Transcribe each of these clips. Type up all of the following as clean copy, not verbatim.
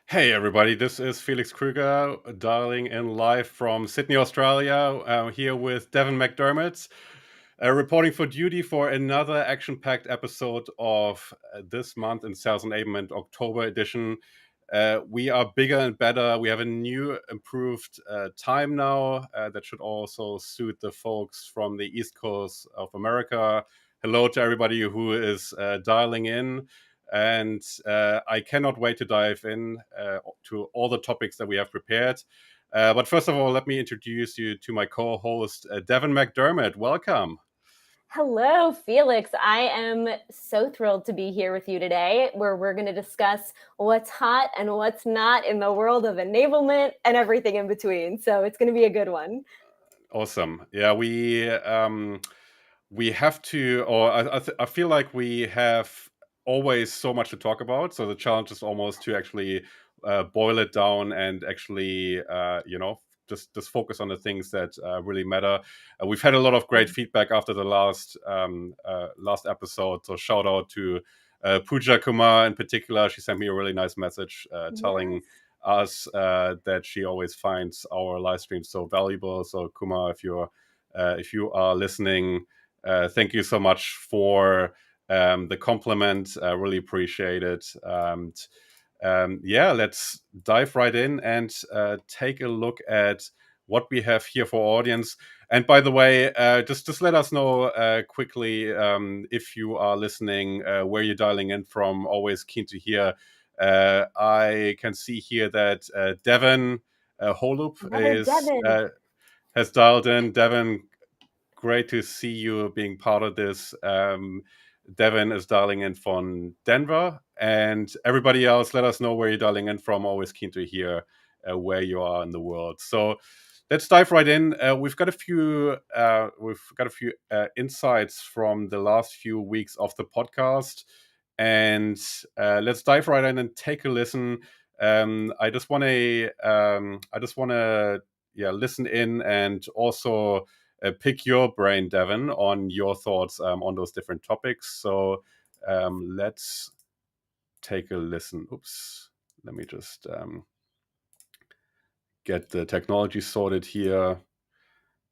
Hey everybody, this is Felix Krueger dialing in live from Sydney, Australia, here with Devon McDermott, reporting for duty for another action-packed episode of this Month in Sales Enablement October edition. We are bigger and better. We have a new improved time now that should also suit the folks from the East Coast of America. Hello to everybody who is dialing in. And I cannot wait to dive in to all the topics that we have prepared. But first of all, let me introduce you to my co-host, Devon McDermott. Welcome. Hello, Felix. I am so thrilled to be here with you today, where we're going to discuss what's hot and what's not in the world of enablement and everything in between. So it's going to be a good one. Awesome. Yeah, we have to, or I feel like we have always so much to talk about. So the challenge is almost to actually boil it down and actually, just focus on the things that really matter. We've had a lot of great feedback after the last episode. So shout out to Pooja Kumar in particular. She sent me a really nice message telling us that she always finds our live streams so valuable. So Kumar, if you are listening, thank you so much for the compliment. I really appreciate it. Let's dive right in and take a look at what we have here for audience. And by the way, just let us know quickly if you are listening, where you're dialing in from. Always keen to hear. I can see here that Devon Holub has dialed in. Devon, great to see you being part of this. Devon is dialing in from Denver, and everybody else, let us know where you're dialing in from. Always keen to hear where you are in the world. So let's dive right in. We've got a few insights from the last few weeks of the podcast, and let's dive right in and take a listen. I just want to listen in and also pick your brain, Devon, on your thoughts on those different topics. So let's take a listen. Oops, let me just get the technology sorted here.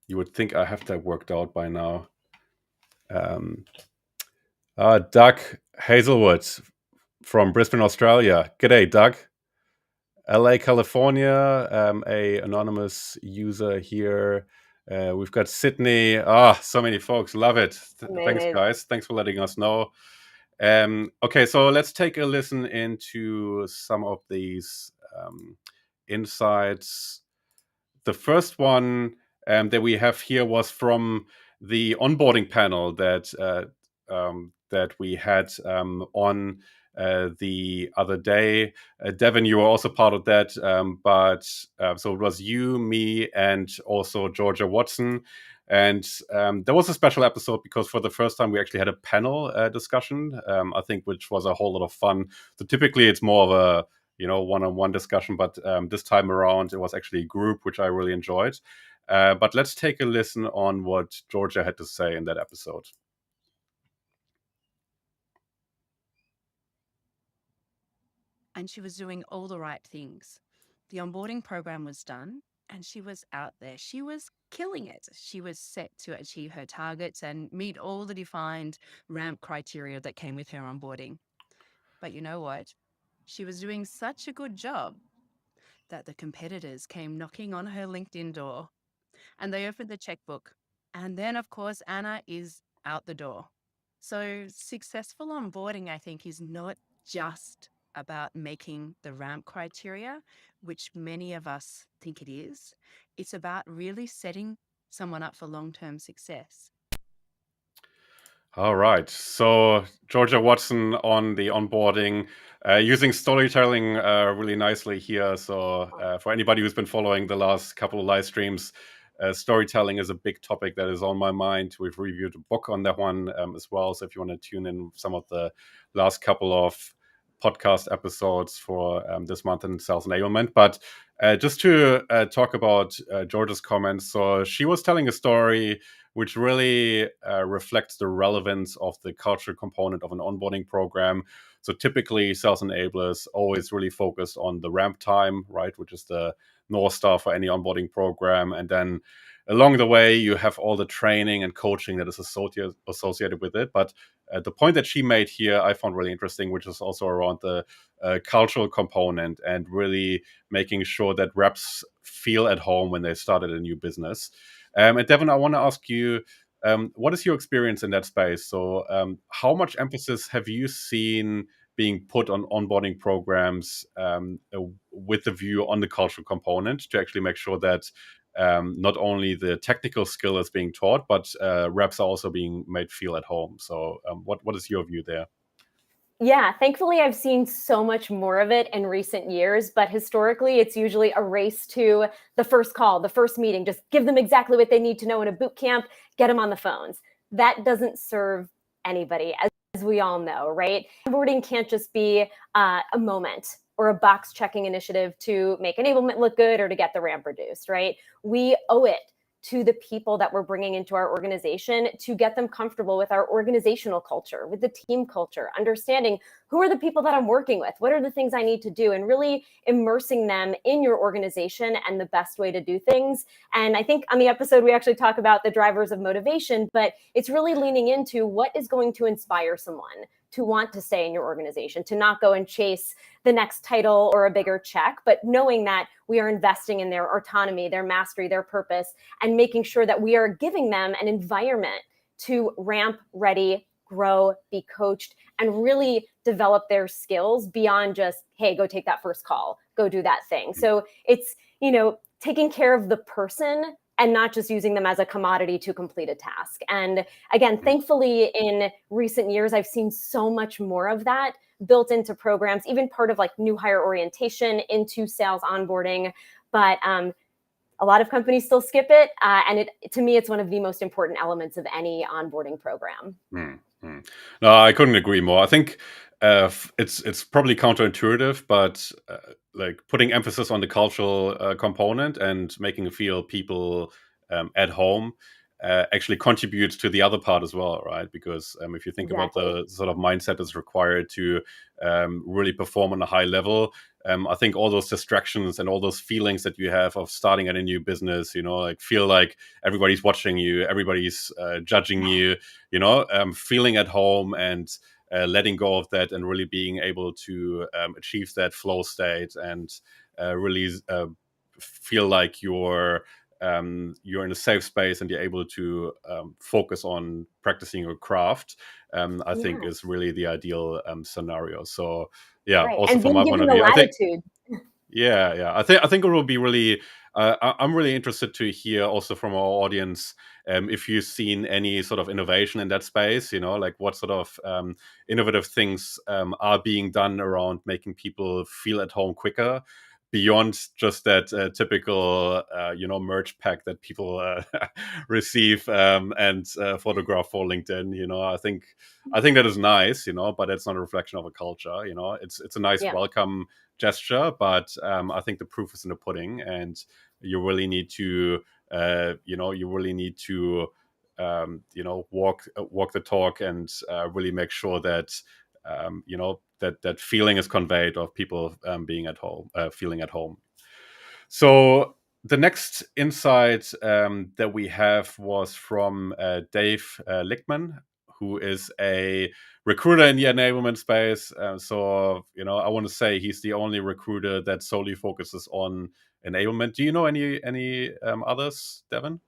You would think I have that worked out by now. Doug Hazelwood from Brisbane, Australia. G'day, Doug. LA, California, a anonymous user here. We've got Sydney. So many folks. Love it. Thanks, guys. Thanks for letting us know. Okay, so let's take a listen into some of these insights. The first one that we have here was from the onboarding panel that we had on the other day. Devon, you were also part of that, so it was you, me, and also Georgia Watson. And there was a special episode because for the first time we actually had a panel discussion, I think, which was a whole lot of fun. So typically it's more of a one-on-one discussion, but this time around it was actually a group, which I really enjoyed. But let's take a listen on what Georgia had to say in that episode. And she was doing all the right things. The onboarding program was done and she was out there. She was killing it. She was set to achieve her targets and meet all the defined ramp criteria that came with her onboarding. But you know what? She was doing such a good job that the competitors came knocking on her LinkedIn door and they opened the checkbook. And then, of course, Anna is out the door. So successful onboarding, I think, is not just about making the ramp criteria, which many of us think it is. It's about really setting someone up for long-term success. All right. So Georgia Watson on the onboarding, using storytelling really nicely here. So for anybody who's been following the last couple of live streams, storytelling is a big topic that is on my mind. We've reviewed a book on that one as well. So if you want to tune in some of the last couple of podcast episodes for this month in sales enablement. But just to talk about George's comments, so she was telling a story which really reflects the relevance of the cultural component of an onboarding program. So typically, sales enablers always really focused on the ramp time, right, which is the North Star for any onboarding program. And then along the way, you have all the training and coaching that is associated with it. But the point that she made here, I found really interesting, which is also around the cultural component and really making sure that reps feel at home when they started a new business. And Devon, I want to ask you, what is your experience in that space? So how much emphasis have you seen being put on onboarding programs with the view on the cultural component to actually make sure that not only the technical skill is being taught, but reps are also being made feel at home. So what is your view there? Yeah, thankfully, I've seen so much more of it in recent years, but historically, it's usually a race to the first call, the first meeting. Just give them exactly what they need to know in a boot camp, get them on the phones. That doesn't serve anybody, as we all know, right? Onboarding can't just be a moment or a box checking initiative to make enablement look good or to get the ramp reduced, right? We owe it to the people that we're bringing into our organization to get them comfortable with our organizational culture, with the team culture, understanding who are the people that I'm working with, what are the things I need to do, and really immersing them in your organization and the best way to do things. And I think on the episode, we actually talk about the drivers of motivation, but it's really leaning into what is going to inspire someone to want to stay in your organization, to not go and chase the next title or a bigger check, but knowing that we are investing in their autonomy, their mastery, their purpose, and making sure that we are giving them an environment to ramp ready, grow, be coached, and really develop their skills beyond just, hey, go take that first call, go do that thing. So it's, taking care of the person and not just using them as a commodity to complete a task. And again, thankfully, in recent years, I've seen so much more of that built into programs, even part of like new hire orientation into sales onboarding. But a lot of companies still skip it. And to me, it's one of the most important elements of any onboarding program. Mm-hmm. No, I couldn't agree more. I think it's probably counterintuitive, but like putting emphasis on the cultural component and making feel people at home actually contributes to the other part as well, right? Because if you think about the sort of mindset that's required to really perform on a high level, I think all those distractions and all those feelings that you have of starting at a new business, like feel like everybody's watching you, everybody's judging you, feeling at home and letting go of that and really being able to achieve that flow state and really feel like you're in a safe space and you're able to focus on practicing your craft, I think is really the ideal scenario. So yeah, right. also And from being my point given of the view, I think latitude. yeah. I think it will be really. I'm really interested to hear also from our audience if you've seen any sort of innovation in that space. Like what sort of innovative things are being done around making people feel at home quicker, beyond just that typical merch pack that people receive and photograph for LinkedIn. I think that is nice, but it's not a reflection of a culture. It's a nice welcome gesture, but I think the proof is in the pudding, and you really need to walk the talk and really make sure that that feeling is conveyed of people being at home, feeling at home. So the next insight that we have was from Dave Lichtman, who is a recruiter in the enablement space. So I want to say he's the only recruiter that solely focuses on enablement. Do you know any others, Devon?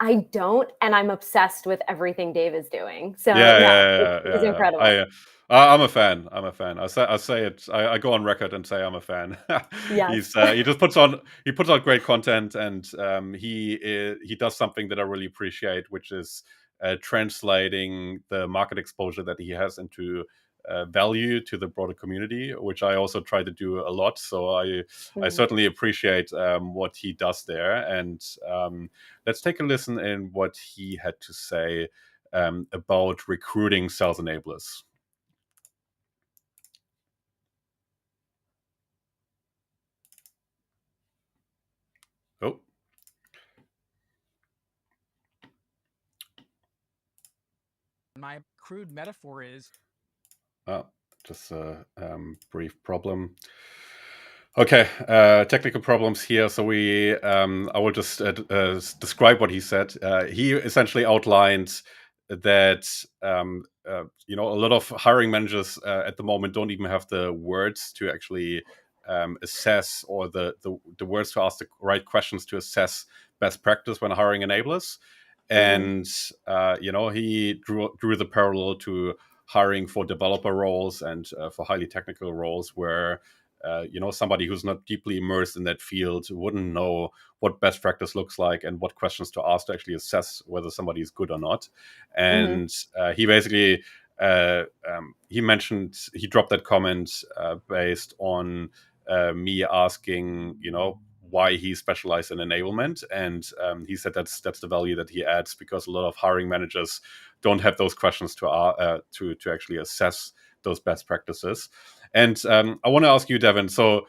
I don't, and I'm obsessed with everything Dave is doing. So he's Yeah. incredible. I'm a fan. I say it. I go on record and say I'm a fan. Yes. He just puts out great content, and he does something that I really appreciate, which is translating the market exposure that he has into value to the broader community, which I also try to do a lot. So I certainly appreciate what he does there, and let's take a listen in what he had to say about recruiting sales enablers. My crude metaphor is just a brief problem. Okay, technical problems here. So I will just describe what he said. He essentially outlined that a lot of hiring managers at the moment don't even have the words to actually assess, or the words to ask the right questions to assess best practice when hiring enablers. And he drew the parallel to hiring for developer roles and for highly technical roles where somebody who's not deeply immersed in that field wouldn't know what best practice looks like and what questions to ask to actually assess whether somebody is good or not. And he basically he dropped that comment based on me asking, why he specialized in enablement, and he said that's the value that he adds, because a lot of hiring managers don't have those questions to actually assess those best practices. And I want to ask you, Devon. So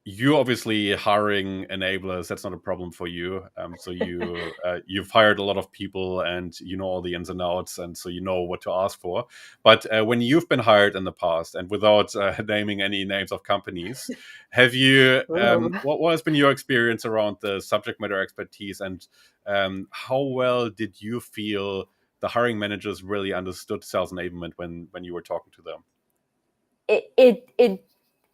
you obviously hiring enablers, that's not a problem for you. So you've hired a lot of people, and you know all the ins and outs, and so you know what to ask for. But when you've been hired in the past, and without naming any names of companies, have you what has been your experience around the subject matter expertise, and how well did you feel the hiring managers really understood sales enablement when you were talking to them?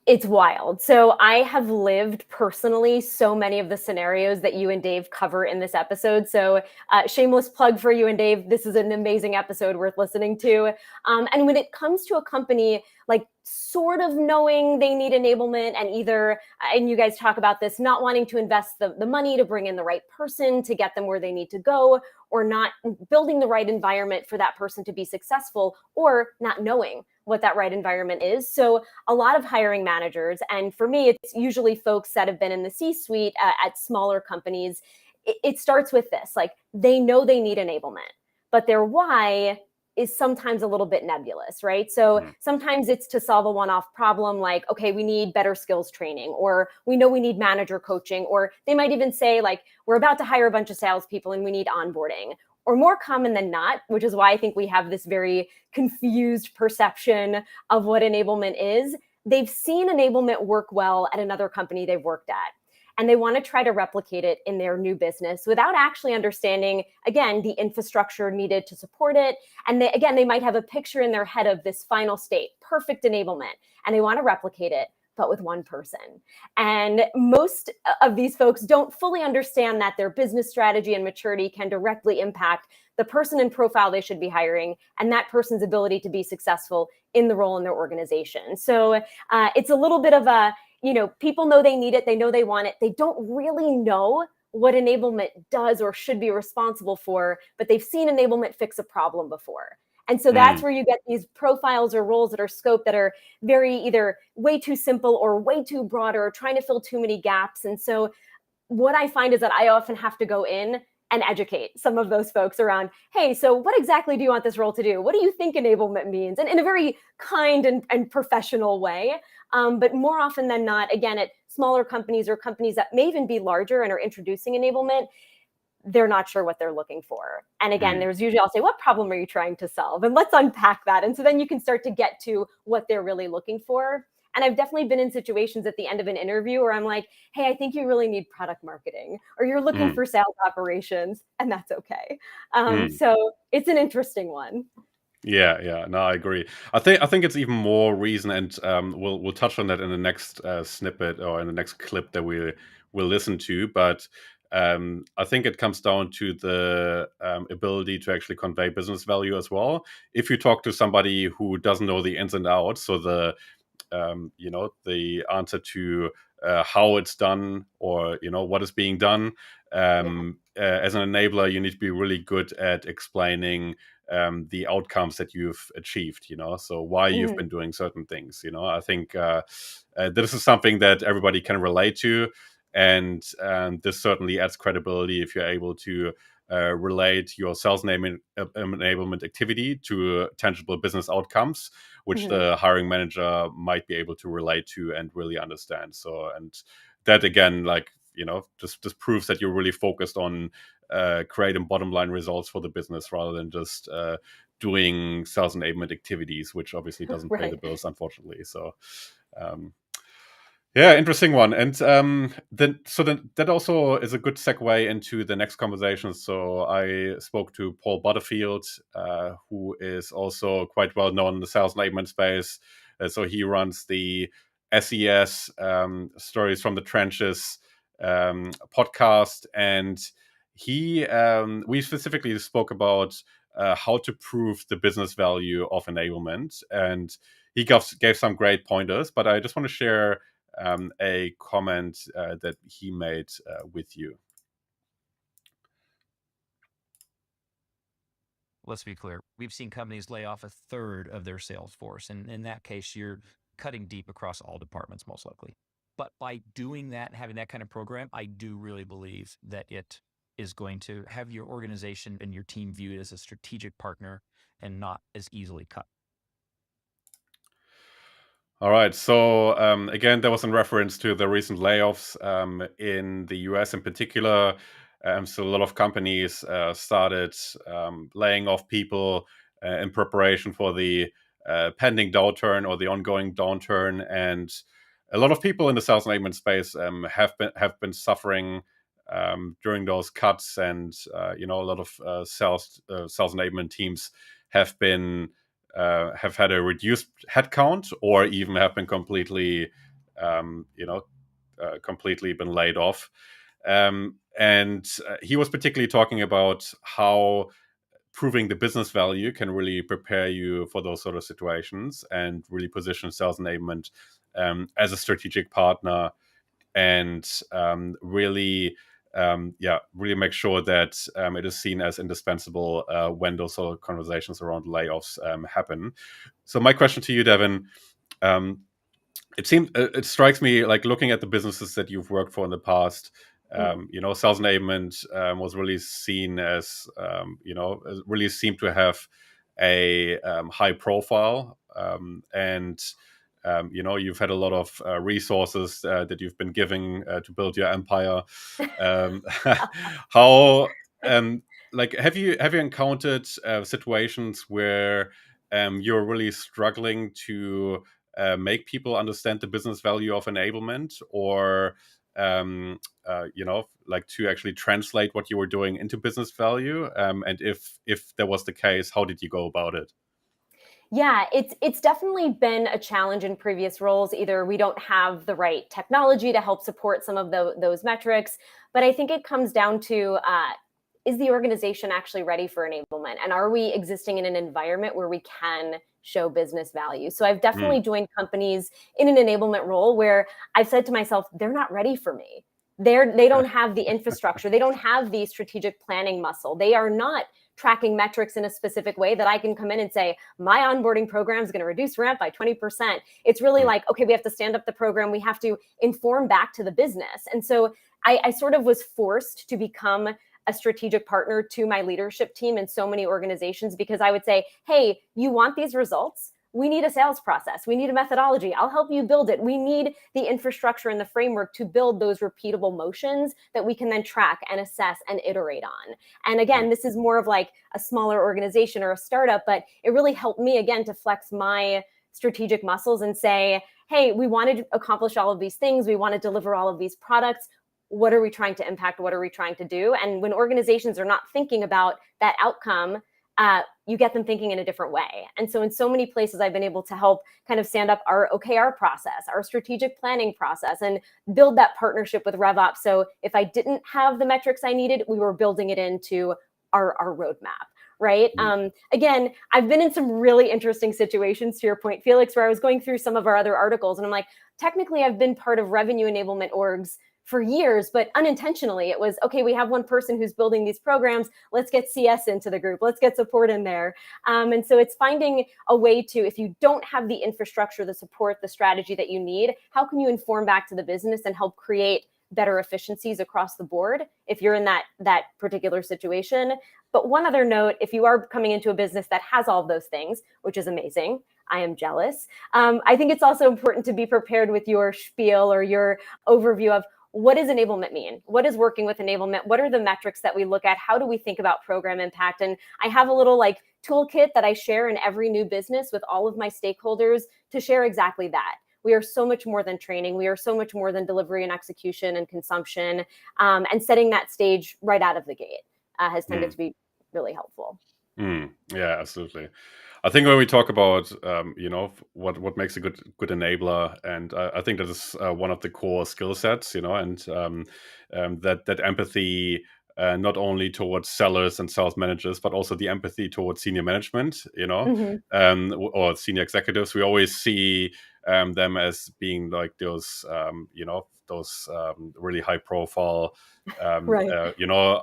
It's wild. So I have lived personally so many of the scenarios that you and Dave cover in this episode. So shameless plug for you and Dave. This is an amazing episode worth listening to. And when it comes to a company, like sort of knowing they need enablement and you guys talk about this, not wanting to invest the money to bring in the right person to get them where they need to go, or not building the right environment for that person to be successful, or not knowing what that right environment is. So a lot of hiring managers, and for me, it's usually folks that have been in the C-suite at smaller companies. It starts with this, like they know they need enablement, but their why is sometimes a little bit nebulous, right? So sometimes it's to solve a one-off problem, like, okay, we need better skills training, or we know we need manager coaching, or they might even say, like, we're about to hire a bunch of salespeople and we need onboarding. Or more common than not, which is why I think we have this very confused perception of what enablement is, they've seen enablement work well at another company they've worked at, and they want to try to replicate it in their new business without actually understanding, again, the infrastructure needed to support it. And they might have a picture in their head of this final state, perfect enablement, and they want to replicate it, but with one person. And most of these folks don't fully understand that their business strategy and maturity can directly impact the person and profile they should be hiring, and that person's ability to be successful in the role in their organization. So it's a little bit of a, people know they need it, they know they want it, they don't really know what enablement does or should be responsible for, but they've seen enablement fix a problem before. And so that's where you get these profiles or roles that are scoped that are very either way too simple or way too broad, or trying to fill too many gaps. And so what I find is that I often have to go in and educate some of those folks around, hey, so what exactly do you want this role to do? What do you think enablement means? And in a very kind and professional way. But more often than not, again, at smaller companies or companies that may even be larger and are introducing enablement, they're not sure what they're looking for. And again, there's usually, I'll say, what problem are you trying to solve? And let's unpack that. And so then you can start to get to what they're really looking for. And I've definitely been in situations at the end of an interview where I'm like, hey, I think you really need product marketing, or you're looking for sales operations, and that's okay. So it's an interesting one. Yeah, no, I agree. I think it's even more reason, and we'll touch on that in the next snippet, or in the next clip that we'll listen to. But I think it comes down to the ability to actually convey business value as well. If you talk to somebody who doesn't know the ins and outs, so the answer to how it's done, or what is being done, as an enabler, you need to be really good at explaining the outcomes that you've achieved, so why you've been doing certain things. I think this is something that everybody can relate to, and this certainly adds credibility if you're able to relate your sales enablement activity to tangible business outcomes, which the hiring manager might be able to relate to and really understand. So, and that again, just proves that you're really focused on creating bottom line results for the business, rather than just doing sales enablement activities, which obviously doesn't pay the Right. bills, unfortunately. So yeah, interesting one. And then that also is a good segue into the next conversation. So I spoke to Paul Butterfield, who is also quite well known in the sales enablement space. So he runs the SES Stories from the Trenches podcast, and we specifically spoke about how to prove the business value of enablement, and he gave some great pointers. But I just want to share a comment that he made with you. Let's be clear. We've seen companies lay off a third of their sales force. And in that case, you're cutting deep across all departments, most likely. But by doing that, having that kind of program, I do really believe that it is going to have your organization and your team viewed as a strategic partner and not as easily cut. All right. So again, there was in reference to the recent layoffs in the US in particular. So a lot of companies started laying off people in preparation for the pending downturn or the ongoing downturn, and a lot of people in the sales enablement space have been suffering during those cuts, and a lot of sales enablement teams have been have had a reduced headcount, or even have been completely, completely been laid off. And he was particularly talking about how proving the business value can really prepare you for those sort of situations, and really position sales enablement as a strategic partner, and really make sure that it is seen as indispensable when those sort of conversations around layoffs happen. So my question to you, Devon, it strikes me, like, looking at the businesses that you've worked for in the past, sales enablement was really seen as really seemed to have a high profile, and you've had a lot of resources that you've been giving to build your empire. How have you encountered situations where you're really struggling to make people understand the business value of enablement, or like to actually translate what you were doing into business value? And if that was the case, how did you go about it? Yeah, it's definitely been a challenge in previous roles. Either we don't have the right technology to help support some of those metrics, but I think it comes down to is the organization actually ready for enablement, and are we existing in an environment where we can show business value? So I've definitely joined companies in an enablement role where I've said to myself, they're not ready for me. They don't have the infrastructure. They don't have the strategic planning muscle. They are not tracking metrics in a specific way that I can come in and say, my onboarding program is going to reduce ramp by 20%. It's really like, okay, we have to stand up the program. We have to inform back to the business. And so I sort of was forced to become a strategic partner to my leadership team in so many organizations, because I would say, hey, you want these results? We need a sales process. We need a methodology. I'll help you build it. We need the infrastructure and the framework to build those repeatable motions that we can then track and assess and iterate on. And again, this is more of like a smaller organization or a startup, but it really helped me, again, to flex my strategic muscles and say, hey, we want to accomplish all of these things. We want to deliver all of these products. What are we trying to impact? What are we trying to do? And when organizations are not thinking about that outcome, you get them thinking in a different way. And so in so many places, I've been able to help kind of stand up our OKR process, our strategic planning process, and build that partnership with RevOps. So if I didn't have the metrics I needed, we were building it into our roadmap. Right. Again, I've been in some really interesting situations, to your point, Felix, where I was going through some of our other articles and I'm like, technically, I've been part of revenue enablement orgs for years, but unintentionally it was, okay, we have one person who's building these programs. Let's get CS into the group. Let's get support in there. And so it's finding a way to, if you don't have the infrastructure, the support, the strategy that you need, how can you inform back to the business and help create better efficiencies across the board if you're in that particular situation? But one other note, if you are coming into a business that has all of those things, which is amazing, I am jealous. I think it's also important to be prepared with your spiel or your overview of what does enablement mean? What is working with enablement? What are the metrics that we look at? How do we think about program impact? And I have a little like toolkit that I share in every new business with all of my stakeholders to share exactly that. We are so much more than training. We are so much more than delivery and execution and consumption, and setting that stage right out of the gate has tended to be really helpful. Yeah, absolutely. I think when we talk about what makes a good enabler, and I think that is one of the core skill sets, and that empathy, not only towards sellers and sales managers, but also the empathy towards senior management, or senior executives. We always see them as being like those really high profile, Right.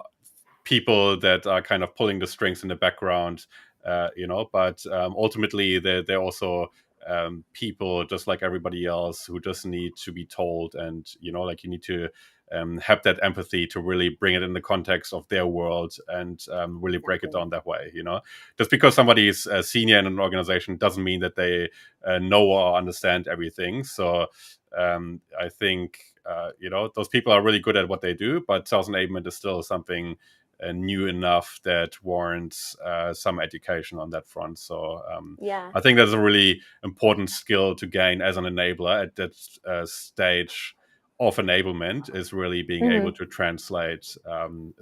people that are kind of pulling the strings in the background, but ultimately they're also people just like everybody else who just need to be told, and like you need to have that empathy to really bring it in the context of their world, and really break it down that way. Just because somebody is senior in an organization doesn't mean that they know or understand everything. So I think those people are really good at what they do, but sales enablement is still something new enough that warrants some education on that front. So I think that's a really important skill to gain as an enabler at that stage of enablement, is really being able to translate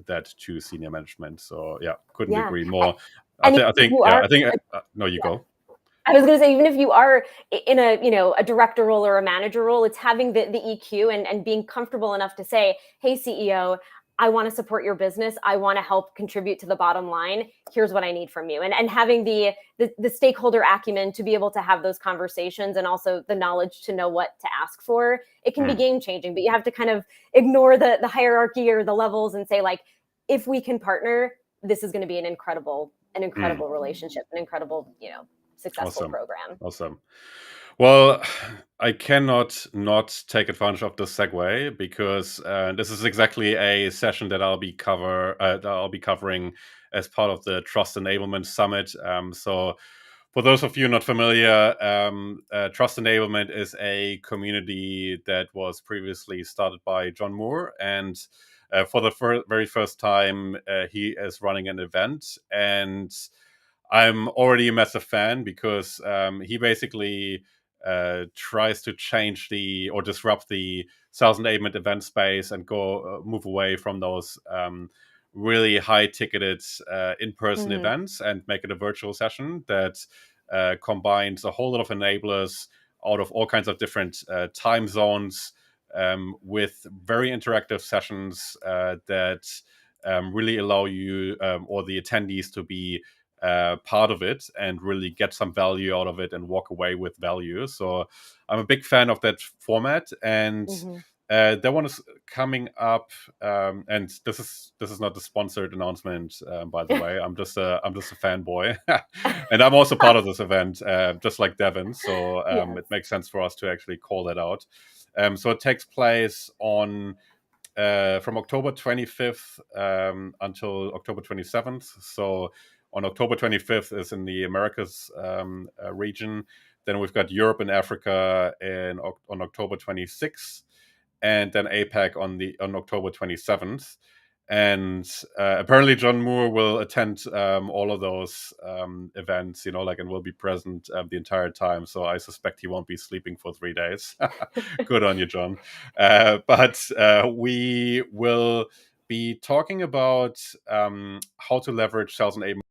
that to senior management. So yeah, couldn't agree more. I think no, you go. I was going to say, even if you are in a director role or a manager role, it's having the EQ and being comfortable enough to say, hey, CEO, I want to support your business. I want to help contribute to the bottom line. Here's what I need from you. And having the stakeholder acumen to be able to have those conversations, and also the knowledge to know what to ask for. It can be game changing, but you have to kind of ignore the hierarchy or the levels and say, like, if we can partner, this is going to be an incredible relationship, an incredible, successful program. Awesome. Well, I cannot not take advantage of this segue, because this is exactly a session that I'll be covering as part of the Trust Enablement Summit. So for those of you not familiar, Trust Enablement is a community that was previously started by John Moore, and for the very first time, he is running an event, and I'm already a massive fan, because he basically tries to change or disrupt the sales enablement event space and move away from those really high ticketed in-person events, and make it a virtual session that combines a whole lot of enablers out of all kinds of different time zones, with very interactive sessions that really allow you or the attendees to be part of it and really get some value out of it and walk away with value. So I'm a big fan of that format, and that one is coming up, and this is not a sponsored announcement, by the way. I'm just a fanboy, and I'm also part of this event, just like Devon. So it makes sense for us to actually call that out. So it takes place on from October 25th until October 27th. So on October 25th is in the Americas region. Then we've got Europe and Africa on October 26th, and then APAC on October 27th. And apparently John Moore will attend all of those events, and will be present the entire time. So I suspect he won't be sleeping for 3 days. Good on you, John. But we will be talking about how to leverage sales enablement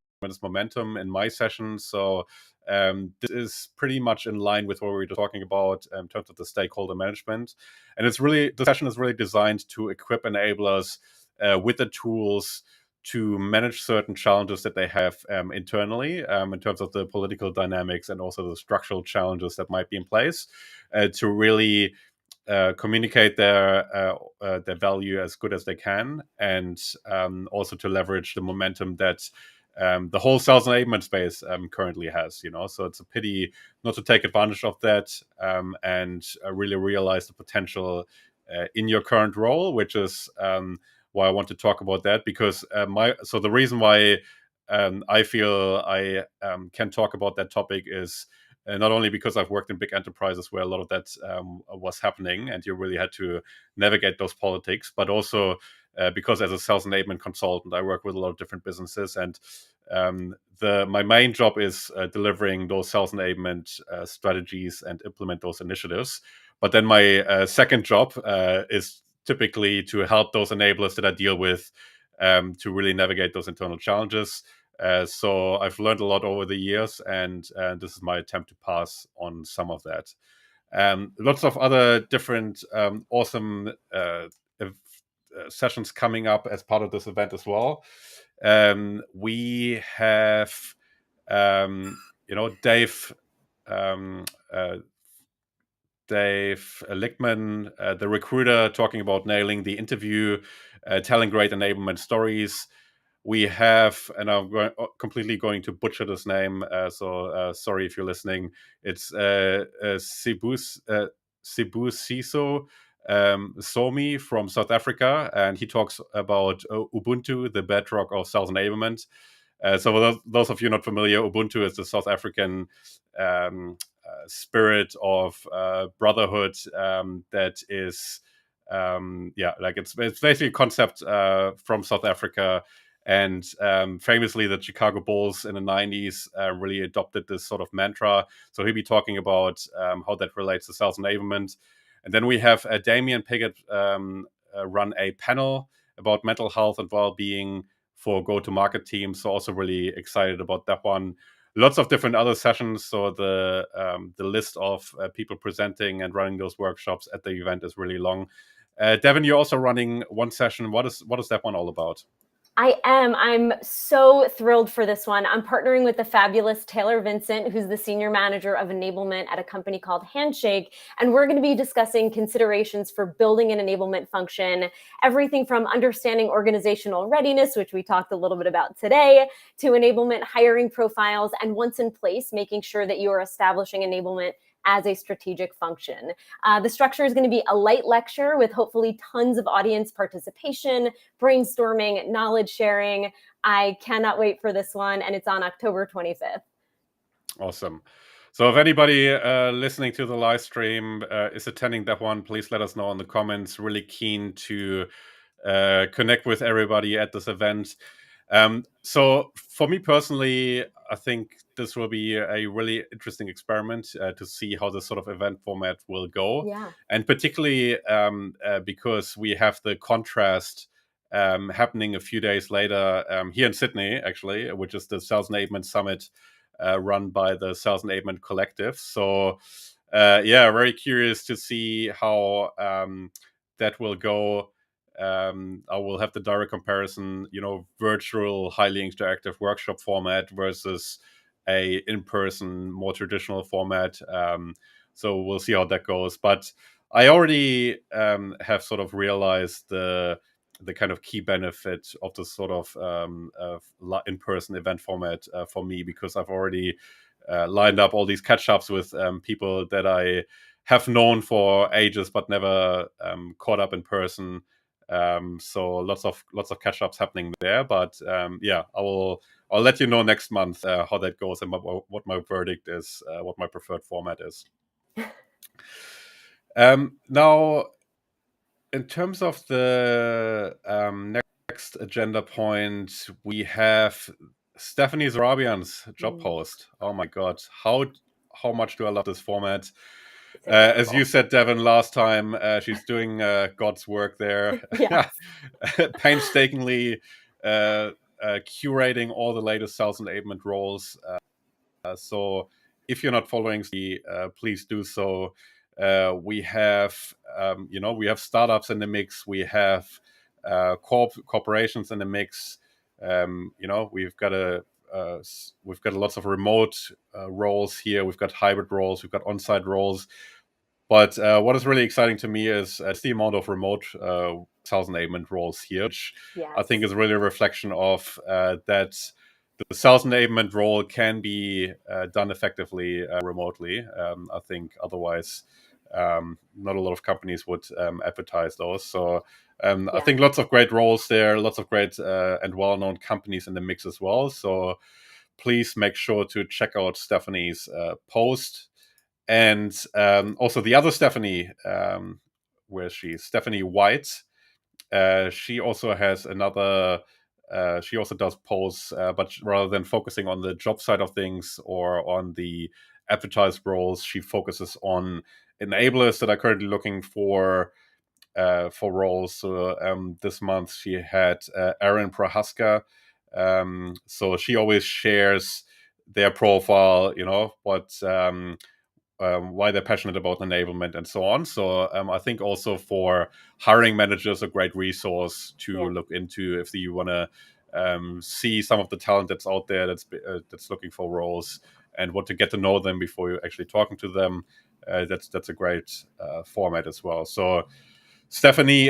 momentum in my session. So this is pretty much in line with what we were talking about in terms of the stakeholder management. And the session is really designed to equip enablers with the tools to manage certain challenges that they have internally, in terms of the political dynamics and also the structural challenges that might be in place, to really communicate their value as good as they can, and also to leverage the momentum that the whole sales enablement space currently has. So it's a pity not to take advantage of that, and really realize the potential in your current role, which is why I want to talk about that, because the reason why I feel I can talk about that topic is not only because I've worked in big enterprises where a lot of that was happening and you really had to navigate those politics, but also because as a sales enablement consultant, I work with a lot of different businesses, and my main job is delivering those sales enablement strategies and implement those initiatives. But then my second job is typically to help those enablers that I deal with to really navigate those internal challenges. So I've learned a lot over the years, and this is my attempt to pass on some of that. Lots of other different awesome sessions coming up as part of this event as well. We have, Dave Lichtman, the recruiter, talking about nailing the interview, telling great enablement stories. We have, and I'm completely going to butcher this name, so sorry if you're listening. It's Sibusiso Somi from South Africa, and he talks about Ubuntu, the bedrock of sales enablement. So those of you not familiar, Ubuntu is the South African spirit of brotherhood that is, it's basically a concept from South Africa. And famously, the Chicago Bulls in the 90s really adopted this sort of mantra. So he'll be talking about how that relates to sales enablement. And then we have Damien Piggott run a panel about mental health and well-being for go-to-market teams. So also really excited about that one. Lots of different other sessions. So the list of people presenting and running those workshops at the event is really long. Devon, you're also running one session. What is that one all about? I am. I'm so thrilled for this one. I'm partnering with the fabulous Taylor Vincent, who's the senior manager of enablement at a company called Handshake. And we're going to be discussing considerations for building an enablement function, everything from understanding organizational readiness, which we talked a little bit about today, to enablement hiring profiles, and once in place, making sure that you are establishing enablement as a strategic function. The structure is going to be a light lecture with hopefully tons of audience participation, brainstorming, knowledge sharing. I cannot wait for this one, and it's on October 25th. Awesome. So if anybody listening to the live stream is attending that one, please let us know in the comments. Really keen to connect with everybody at this event. So for me personally, I think this will be a really interesting experiment to see how this sort of event format will go. Yeah. And particularly because we have the contrast happening a few days later here in Sydney, actually, which is the Sales Enablement Summit run by the Sales Enablement Collective. So very curious to see how that will go. I will have the direct comparison, virtual, highly interactive workshop format versus a in-person, more traditional format. So we'll see how that goes. But I already have sort of realized the kind of key benefit of the sort of in-person event format for me, because I've already lined up all these catch-ups with people that I have known for ages but never caught up in person. So lots of catch-ups happening there. But I'll let you know next month how that goes and what my verdict is, what my preferred format is. Now, in terms of the next agenda point, we have Stephanie Zarabian's job post. Oh my God, how much do I love this format? As you said, Devon, last time, she's doing God's work there. Yes. Painstakingly curating all the latest sales enablement roles. So if you're not following, please do so. We have, startups in the mix. We have corporations in the mix. We've got lots of remote roles here. We've got hybrid roles. We've got on-site roles. But what is really exciting to me is the amount of remote sales enablement roles here, which I think is really a reflection of that the sales enablement role can be done effectively remotely. I think otherwise not a lot of companies would advertise those. So I think lots of great roles there, lots of great and well-known companies in the mix as well. So please make sure to check out Stephanie's post. And also the other Stephanie, where she's Stephanie White. She also has another. She also does posts, but rather than focusing on the job side of things or on the advertised roles, she focuses on enablers that are currently looking for roles. So this month she had Erin Prohaska. So she always shares their profile, what why they're passionate about enablement and so on. So I think also for hiring managers, a great resource to look into if you want to see some of the talent that's out there that's looking for roles and want to get to know them before you're actually talking to them. That's a great format as well. So Stephanie,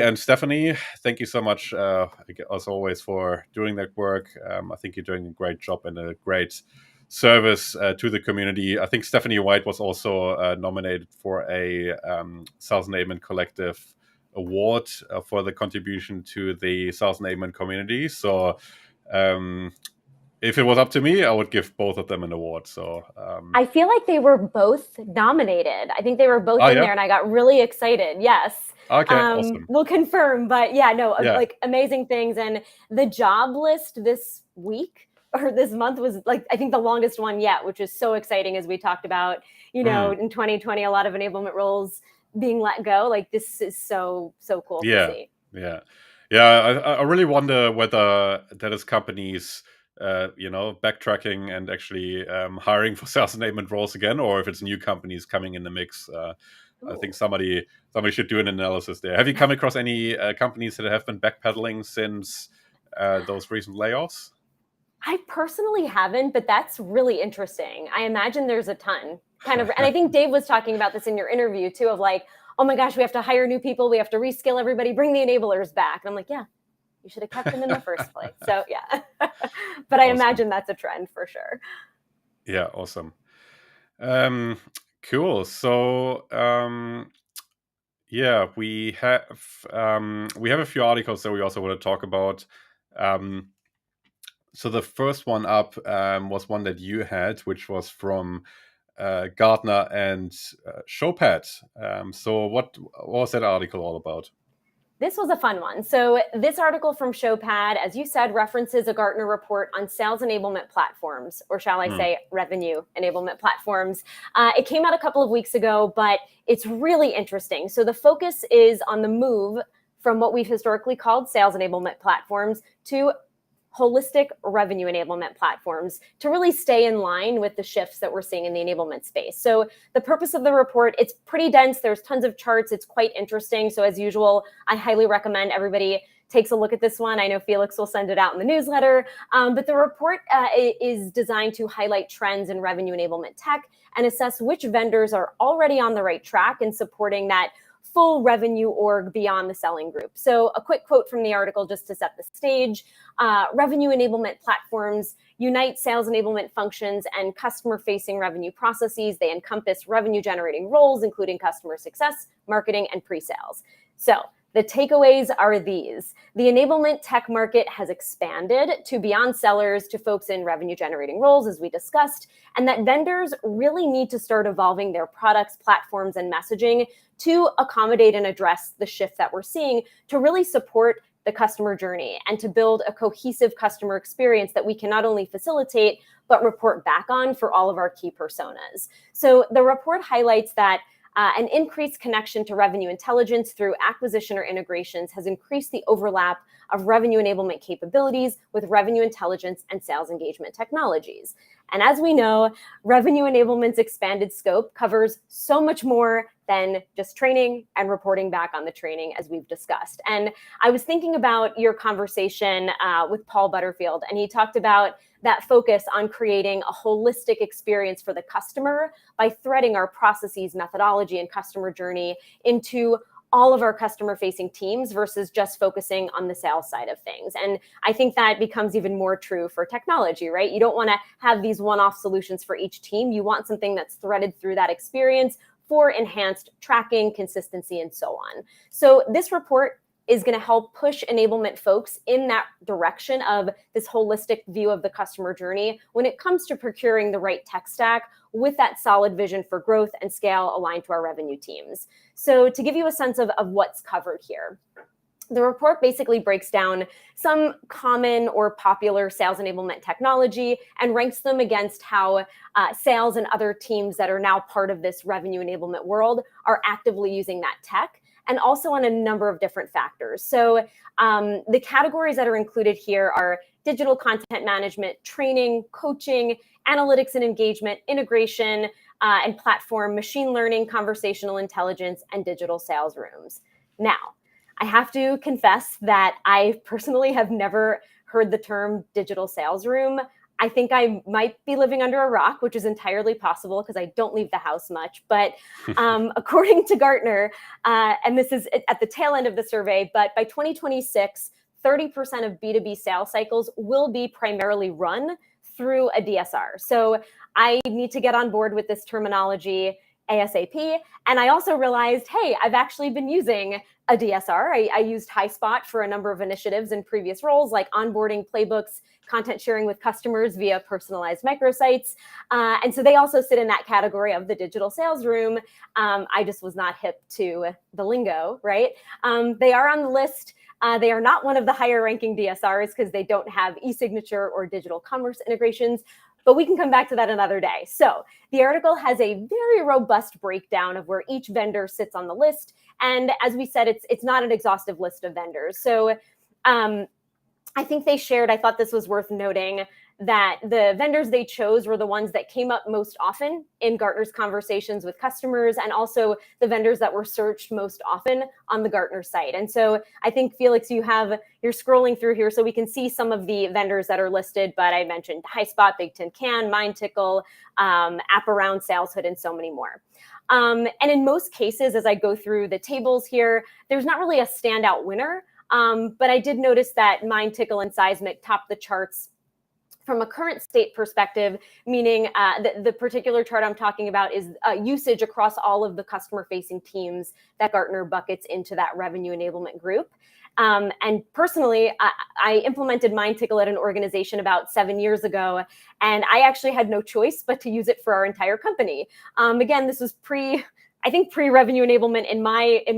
thank you so much, as always, for doing that work. I think you're doing a great job and a great service to the community. I think Stephanie White was also nominated for a Sales Enablement Collective award for the contribution to the Sales Enablement community. So if it was up to me, I would give both of them an award. So I feel like they were both nominated. I think they were both in there, and I got really excited. Yes. Okay, awesome. We'll confirm, but like amazing things. And the job list this week or this month was like, I think the longest one yet, which is so exciting as we talked about, in 2020, a lot of enablement roles being let go. Like this is so cool to see. I really wonder whether that is companies backtracking and actually hiring for sales enablement roles again, or if it's new companies coming in the mix. I think somebody should do an analysis there. Have you come across any companies that have been backpedaling since those recent layoffs? I personally haven't, but that's really interesting. I imagine there's a ton and I think Dave was talking about this in your interview too, of like, oh my gosh, we have to hire new people. We have to reskill everybody, bring the enablers back. And I'm like, yeah, you should have kept them in the first place. So yeah, but I imagine that's a trend for sure. Yeah. Awesome. Cool. So, we have a few articles that we also want to talk about. So the first one up was one that you had, which was from Gartner and Showpad. So what was that article all about? This was a fun one. So this article from Showpad, as you said, references a Gartner report on sales enablement platforms, or shall I say revenue enablement platforms. It came out a couple of weeks ago, but it's really interesting. So the focus is on the move from what we've historically called sales enablement platforms to holistic revenue enablement platforms to really stay in line with the shifts that we're seeing in the enablement space. So the purpose of the report, it's pretty dense. There's tons of charts. It's quite interesting. So as usual, I highly recommend everybody takes a look at this one. I know Felix will send it out in the newsletter. But the report is designed to highlight trends in revenue enablement tech and assess which vendors are already on the right track in supporting that full revenue org beyond the selling group. So a quick quote from the article just to set the stage. Revenue enablement platforms unite sales enablement functions and customer-facing revenue processes. They encompass revenue-generating roles, including customer success, marketing, and pre-sales. So the takeaways are these. The enablement tech market has expanded to beyond sellers to folks in revenue-generating roles, as we discussed, and that vendors really need to start evolving their products, platforms, and messaging to accommodate and address the shift that we're seeing to really support the customer journey and to build a cohesive customer experience that we can not only facilitate, but report back on for all of our key personas. So the report highlights that an increased connection to revenue intelligence through acquisition or integrations has increased the overlap of revenue enablement capabilities with revenue intelligence and sales engagement technologies. And as we know, revenue enablement's expanded scope covers so much more than just training and reporting back on the training, as we've discussed. And I was thinking about your conversation with Paul Butterfield, and he talked about that focus on creating a holistic experience for the customer by threading our processes, methodology, and customer journey into all of our customer-facing teams versus just focusing on the sales side of things. And I think that becomes even more true for technology, right? You don't want to have these one-off solutions for each team. You want something that's threaded through that experience for enhanced tracking, consistency, and so on. So this report is going to help push enablement folks in that direction of this holistic view of the customer journey when it comes to procuring the right tech stack with that solid vision for growth and scale aligned to our revenue teams. So to give you a sense of what's covered here, the report basically breaks down some common or popular sales enablement technology and ranks them against how sales and other teams that are now part of this revenue enablement world are actively using that tech, and also on a number of different factors. So the categories that are included here are digital content management, training, coaching, analytics and engagement, integration and platform, machine learning, conversational intelligence, and digital sales rooms. Now, I have to confess that I personally have never heard the term digital sales room. I think I might be living under a rock, which is entirely possible because I don't leave the house much. But according to Gartner, and this is at the tail end of the survey, but by 2026, 30% of B2B sales cycles will be primarily run through a DSR. So I need to get on board with this terminology ASAP. And I also realized, hey, I've actually been using a DSR. I used HighSpot for a number of initiatives in previous roles, like onboarding playbooks, content sharing with customers via personalized microsites. And so they also sit in that category of the digital sales room. I just was not hip to the lingo, right? They are on the list. They are not one of the higher ranking DSRs because they don't have e-signature or digital commerce integrations. But we can come back to that another day. So the article has a very robust breakdown of where each vendor sits on the list. And as we said, it's not an exhaustive list of vendors. So I think they shared, I thought this was worth noting, that the vendors they chose were the ones that came up most often in Gartner's conversations with customers, and also the vendors that were searched most often on the Gartner site. And so I think, Felix, you're scrolling through here so we can see some of the vendors that are listed, but I mentioned HighSpot, Big Tin Can, MindTickle, App-Around, SalesHood, and so many more. And in most cases, as I go through the tables here, there's not really a standout winner, but I did notice that MindTickle and Seismic top the charts from a current state perspective, meaning the particular chart I'm talking about is usage across all of the customer-facing teams that Gartner buckets into that revenue enablement group. And personally, I implemented MindTickle at an organization about 7 years ago, and I actually had no choice but to use it for our entire company. Again, this was pre-revenue enablement in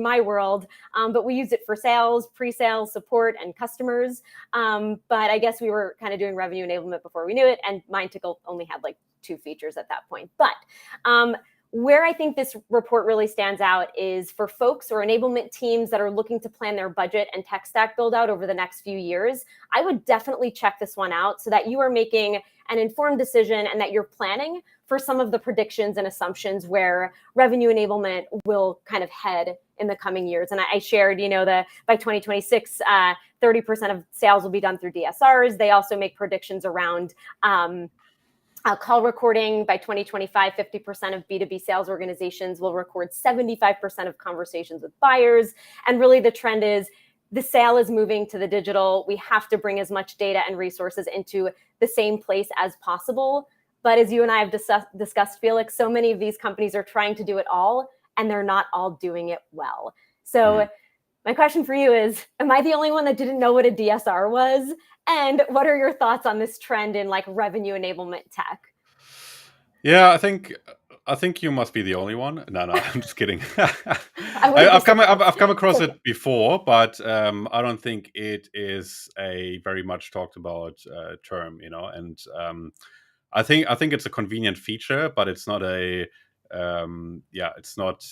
my world, but we used it for sales, pre-sales, support, and customers. But I guess we were kind of doing revenue enablement before we knew it, and MindTickle only had like 2 features at that point. But where I think this report really stands out is for folks or enablement teams that are looking to plan their budget and tech stack build out over the next few years. I would definitely check this one out so that you are making an informed decision and that you're planning for some of the predictions and assumptions where revenue enablement will kind of head in the coming years. And I shared, that by 2026, 30% of sales will be done through DSRs. They also make predictions around call recording. By 2025, 50% of B2B sales organizations will record 75% of conversations with buyers. And really the trend is the sale is moving to the digital. We have to bring as much data and resources into the same place as possible. But as you and I have discussed, Felix, so many of these companies are trying to do it all, and they're not all doing it well. So my question for you is, am I the only one that didn't know what a DSR was? And what are your thoughts on this trend in like revenue enablement tech? Yeah, I think you must be the only one. No, I'm just kidding. I've come across it before, but I don't think it is a very much talked about term, and I think it's a convenient feature, but it's not it's not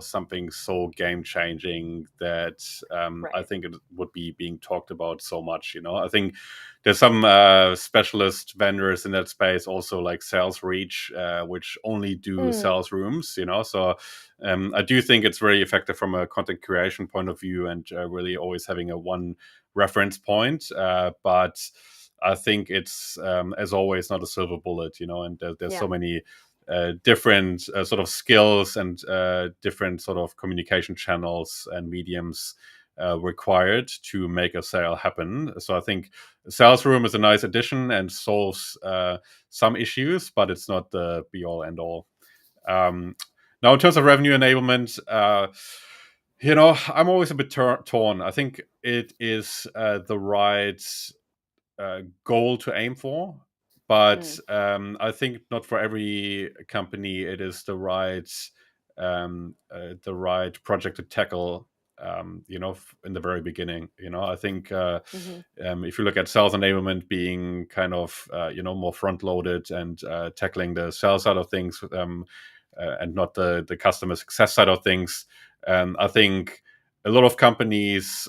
something so game changing that Right. I think it would be being talked about so much. I think there's some specialist vendors in that space, also like Sales Reach, which only do sales rooms. So I do think it's very effective from a content creation point of view, and really always having a one reference point, but I think it's, as always, not a silver bullet, and there's so many different sort of skills and different sort of communication channels and mediums required to make a sale happen. So I think Sales Room is a nice addition and solves some issues, but it's not the be all end all. Now, in terms of revenue enablement, I'm always a bit torn. I think it is the right goal to aim for, but I think not for every company it is the right project to tackle. In the very beginning, I think if you look at sales enablement being kind of more front loaded and tackling the sales side of things, and not the customer success side of things, I think a lot of companies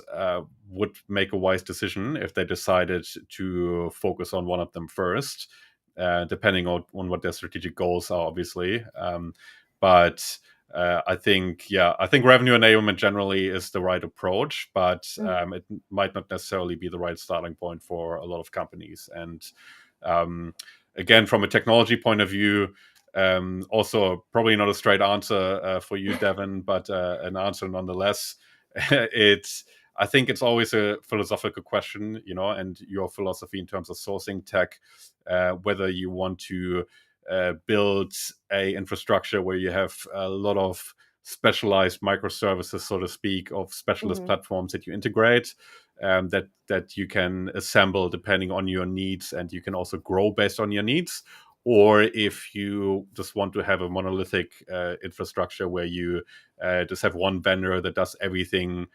would make a wise decision if they decided to focus on one of them first, depending on what their strategic goals are, obviously. But I think revenue enablement generally is the right approach, but it might not necessarily be the right starting point for a lot of companies. And again, from a technology point of view, also probably not a straight answer for you, Devon, but an answer nonetheless. I think it's always a philosophical question, and your philosophy in terms of sourcing tech, whether you want to build a infrastructure where you have a lot of specialized microservices, so to speak, of specialist platforms that you integrate, that you can assemble depending on your needs, and you can also grow based on your needs. Or if you just want to have a monolithic infrastructure where you just have one vendor that does everything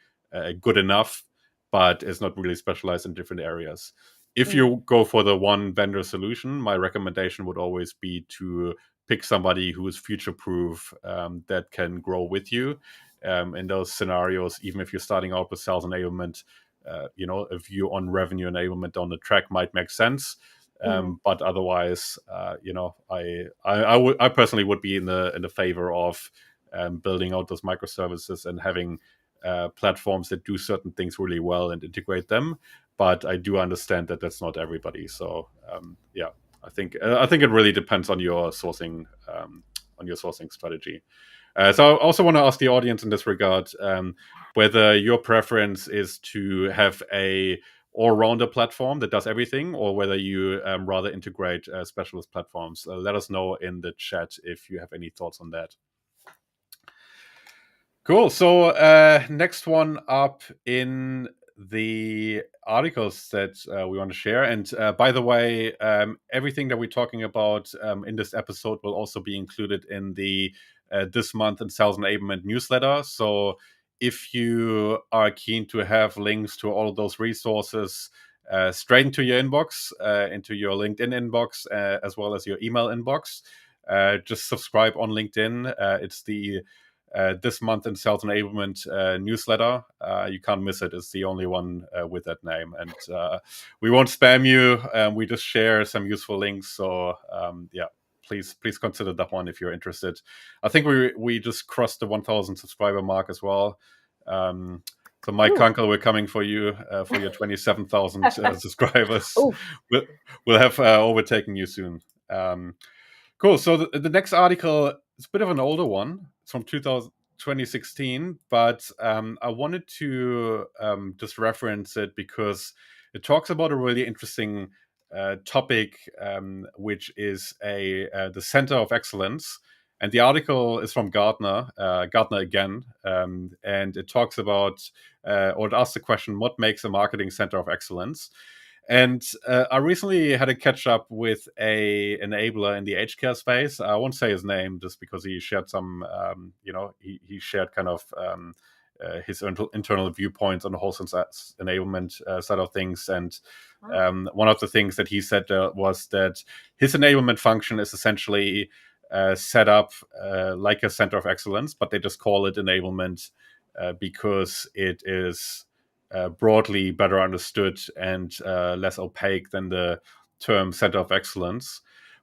good enough, but is not really specialized in different areas. If you go for the one vendor solution, my recommendation would always be to pick somebody who is future proof, that can grow with you in those scenarios. Even if you're starting out with sales enablement, a view on revenue enablement down the track might make sense. But otherwise, I personally would be in the favor of building out those microservices and having platforms that do certain things really well and integrate them. But I do understand that that's not everybody. So I think it really depends on your sourcing strategy. So I also want to ask the audience in this regard whether your preference is to have a all-rounder platform that does everything, or whether you rather integrate specialist platforms. Let us know in the chat if you have any thoughts on that. Cool. So next one up in the articles that we want to share. And by the way, everything that we're talking about in this episode will also be included in the This Month in Sales Enablement newsletter. So if you are keen to have links to all of those resources straight into your inbox, into your LinkedIn inbox, as well as your email inbox, just subscribe on LinkedIn. It's the This Month in Sales Enablement newsletter. You can't miss it. It's the only one with that name. And we won't spam you. We just share some useful links. So please consider that one if you're interested. I think we just crossed the 1,000 subscriber mark as well. So Mike Kunkel, we're coming for you for your 27,000 subscribers. We'll have overtaken you soon. Cool. So the next article is a bit of an older one. It's from 2016, but I wanted to just reference it because it talks about a really interesting topic, which is the Center of Excellence. And the article is from Gartner again, and it talks about, or it asks the question, what makes a marketing center of excellence? And I recently had a catch up with a enabler in the aged care space. I won't say his name just because he shared some, he shared kind of his internal viewpoints on the whole enablement side of things. And one of the things that he said was that his enablement function is essentially set up like a center of excellence, but they just call it enablement because it is broadly better understood and less opaque than the term center of excellence.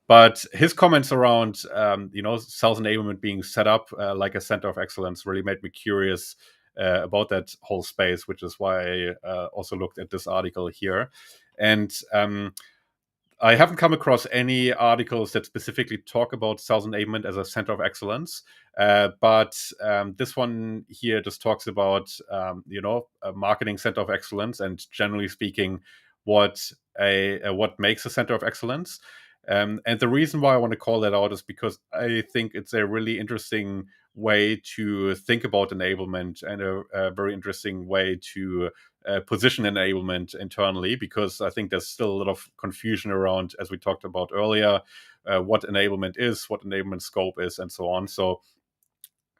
But his comments around, sales enablement being set up like a center of excellence really made me curious about that whole space, which is why I also looked at this article here. And I haven't come across any articles that specifically talk about sales enablement as a center of excellence, but this one here just talks about a marketing center of excellence, and generally speaking, what makes a center of excellence. And the reason why I want to call that out is because I think it's a really interesting way to think about enablement, and a very interesting way to position enablement internally, because I think there's still a lot of confusion around, as we talked about earlier, what enablement is, what enablement scope is, and so on. So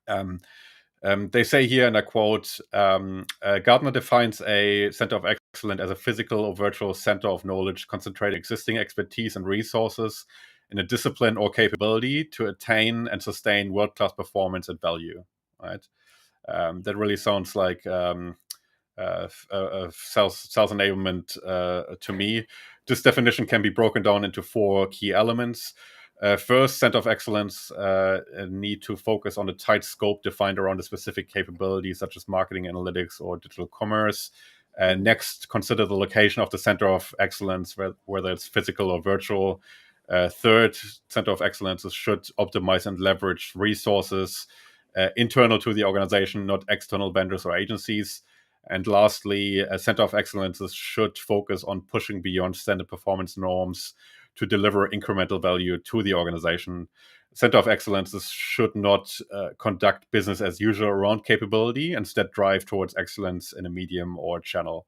they say here, and I quote, Gartner defines a center of excellence as a physical or virtual center of knowledge concentrating existing expertise and resources in a discipline or capability to attain and sustain world-class performance and value. Right? That really sounds like sales enablement to me. This definition can be broken down into 4 key elements. First, center of excellence need to focus on a tight scope defined around a specific capability, such as marketing, analytics, or digital commerce. Next, consider the location of the center of excellence, whether it's physical or virtual. Third, center of excellence should optimize and leverage resources internal to the organization, not external vendors or agencies. And lastly, a center of excellence should focus on pushing beyond standard performance norms to deliver incremental value to the organization. Center of excellence should not conduct business as usual around capability, instead drive towards excellence in a medium or channel.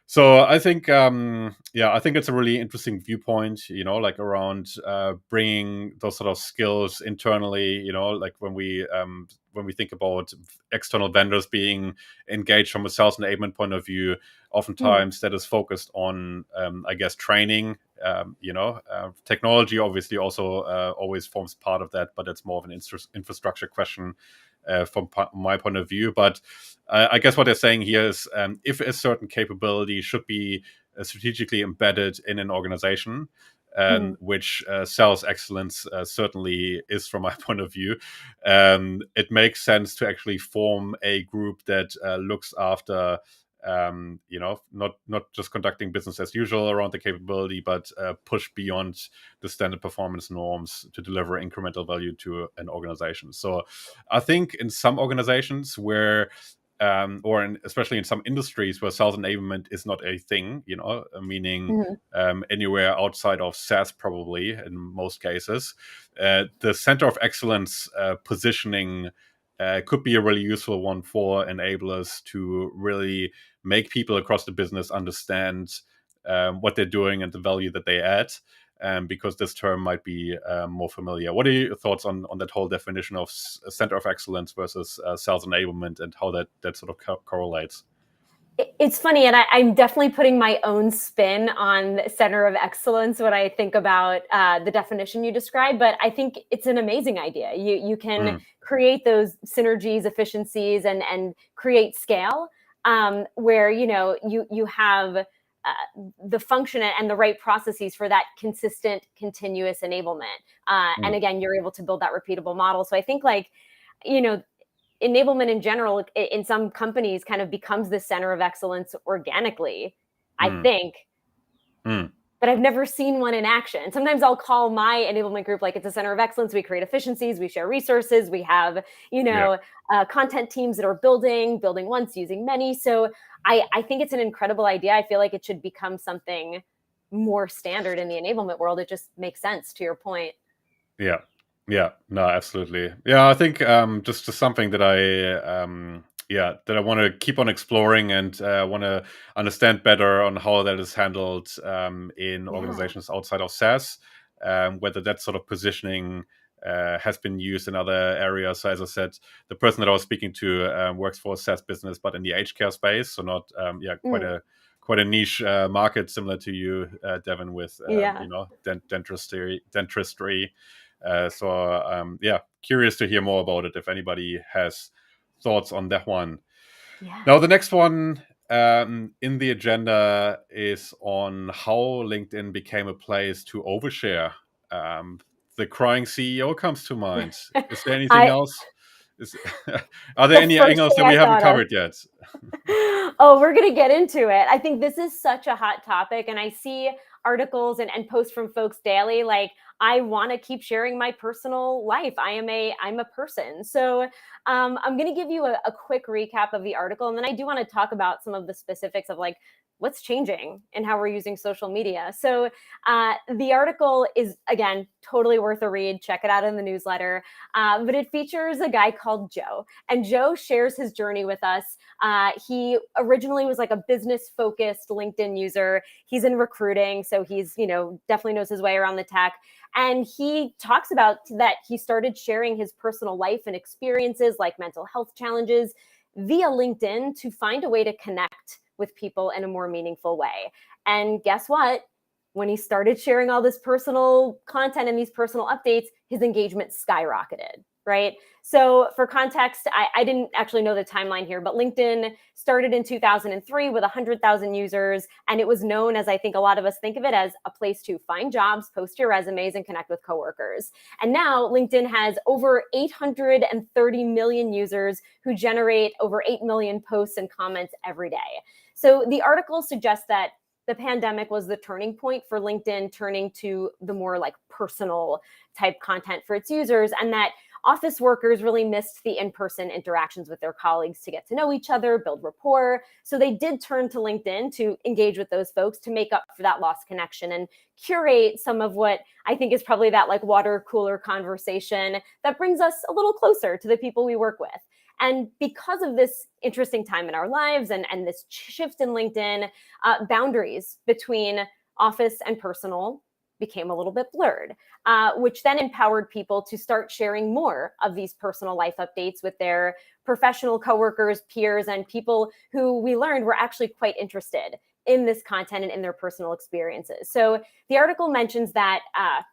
So I think, I think it's a really interesting viewpoint, like around bringing those sort of skills internally, like when we think about external vendors being engaged from a sales enablement point of view, oftentimes that is focused on, I guess, training. Technology obviously also always forms part of that, but it's more of an infrastructure question from my point of view. But I guess what they're saying here is, if a certain capability should be strategically embedded in an organization, which sales excellence certainly is from my point of view, it makes sense to actually form a group that looks after not just conducting business as usual around the capability, but push beyond the standard performance norms to deliver incremental value to an organization. So I think in some organizations where especially in some industries where sales enablement is not a thing, meaning anywhere outside of SaaS, probably in most cases, the center of excellence positioning could be a really useful one for enablers to really make people across the business understand what they're doing and the value that they add, because this term might be more familiar. What are your thoughts on that whole definition of center of excellence versus sales enablement, and how that sort of correlates? It's funny, and I'm definitely putting my own spin on center of excellence when I think about the definition you described. But I think it's an amazing idea. You can create those synergies, efficiencies, and create scale where you have the function and the right processes for that consistent, continuous enablement. And again, you're able to build that repeatable model. So I think enablement in general in some companies kind of becomes the center of excellence organically, I think. But I've never seen one in action. Sometimes I'll call my enablement group like it's a center of excellence. We create efficiencies, we share resources, we have, content teams that are building once, using many. So I think it's an incredible idea. I feel like it should become something more standard in the enablement world. It just makes sense, to your point. Yeah, no, absolutely. Yeah, I think just something that I want to keep on exploring, and want to understand better on how that is handled in organizations outside of SaaS, whether that sort of positioning has been used in other areas. So as I said, the person that I was speaking to works for a SaaS business, but in the aged care space, so not quite a niche market, similar to you, Devon, with dentistry. Curious to hear more about it if anybody has thoughts on that one. Now, the next one in the agenda is on how LinkedIn became a place to overshare. The crying CEO comes to mind. Is there anything else? Are there any angles that we haven't covered yet? Oh, we're going to get into it. I think this is such a hot topic, and I see articles and posts from folks daily. Like, I want to keep sharing my personal life. I'm a person. So I'm going to give you a quick recap of the article, and then I do want to talk about some of the specifics of like what's changing in how we're using social media. So the article is, again, totally worth a read. Check it out in the newsletter. But it features a guy called Joe. And Joe shares his journey with us. He originally was like a business-focused LinkedIn user. He's in recruiting, so he's, definitely knows his way around the tech. And he talks about that he started sharing his personal life and experiences like mental health challenges via LinkedIn to find a way to connect with people in a more meaningful way. And guess what? When he started sharing all this personal content and these personal updates, his engagement skyrocketed, right? So for context, I didn't actually know the timeline here, but LinkedIn started in 2003 with 100,000 users. And it was known, as I think a lot of us think of it, as a place to find jobs, post your resumes, and connect with coworkers. And now LinkedIn has over 830 million users who generate over 8 million posts and comments every day. So the article suggests that the pandemic was the turning point for LinkedIn, turning to the more like personal type content for its users, and that office workers really missed the in-person interactions with their colleagues to get to know each other, build rapport. So they did turn to LinkedIn to engage with those folks to make up for that lost connection and curate some of what I think is probably that like water cooler conversation that brings us a little closer to the people we work with. And because of this interesting time in our lives and this shift in LinkedIn, boundaries between office and personal became a little bit blurred, which then empowered people to start sharing more of these personal life updates with their professional coworkers, peers, and people who we learned were actually quite interested in this content and in their personal experiences. So the article mentions that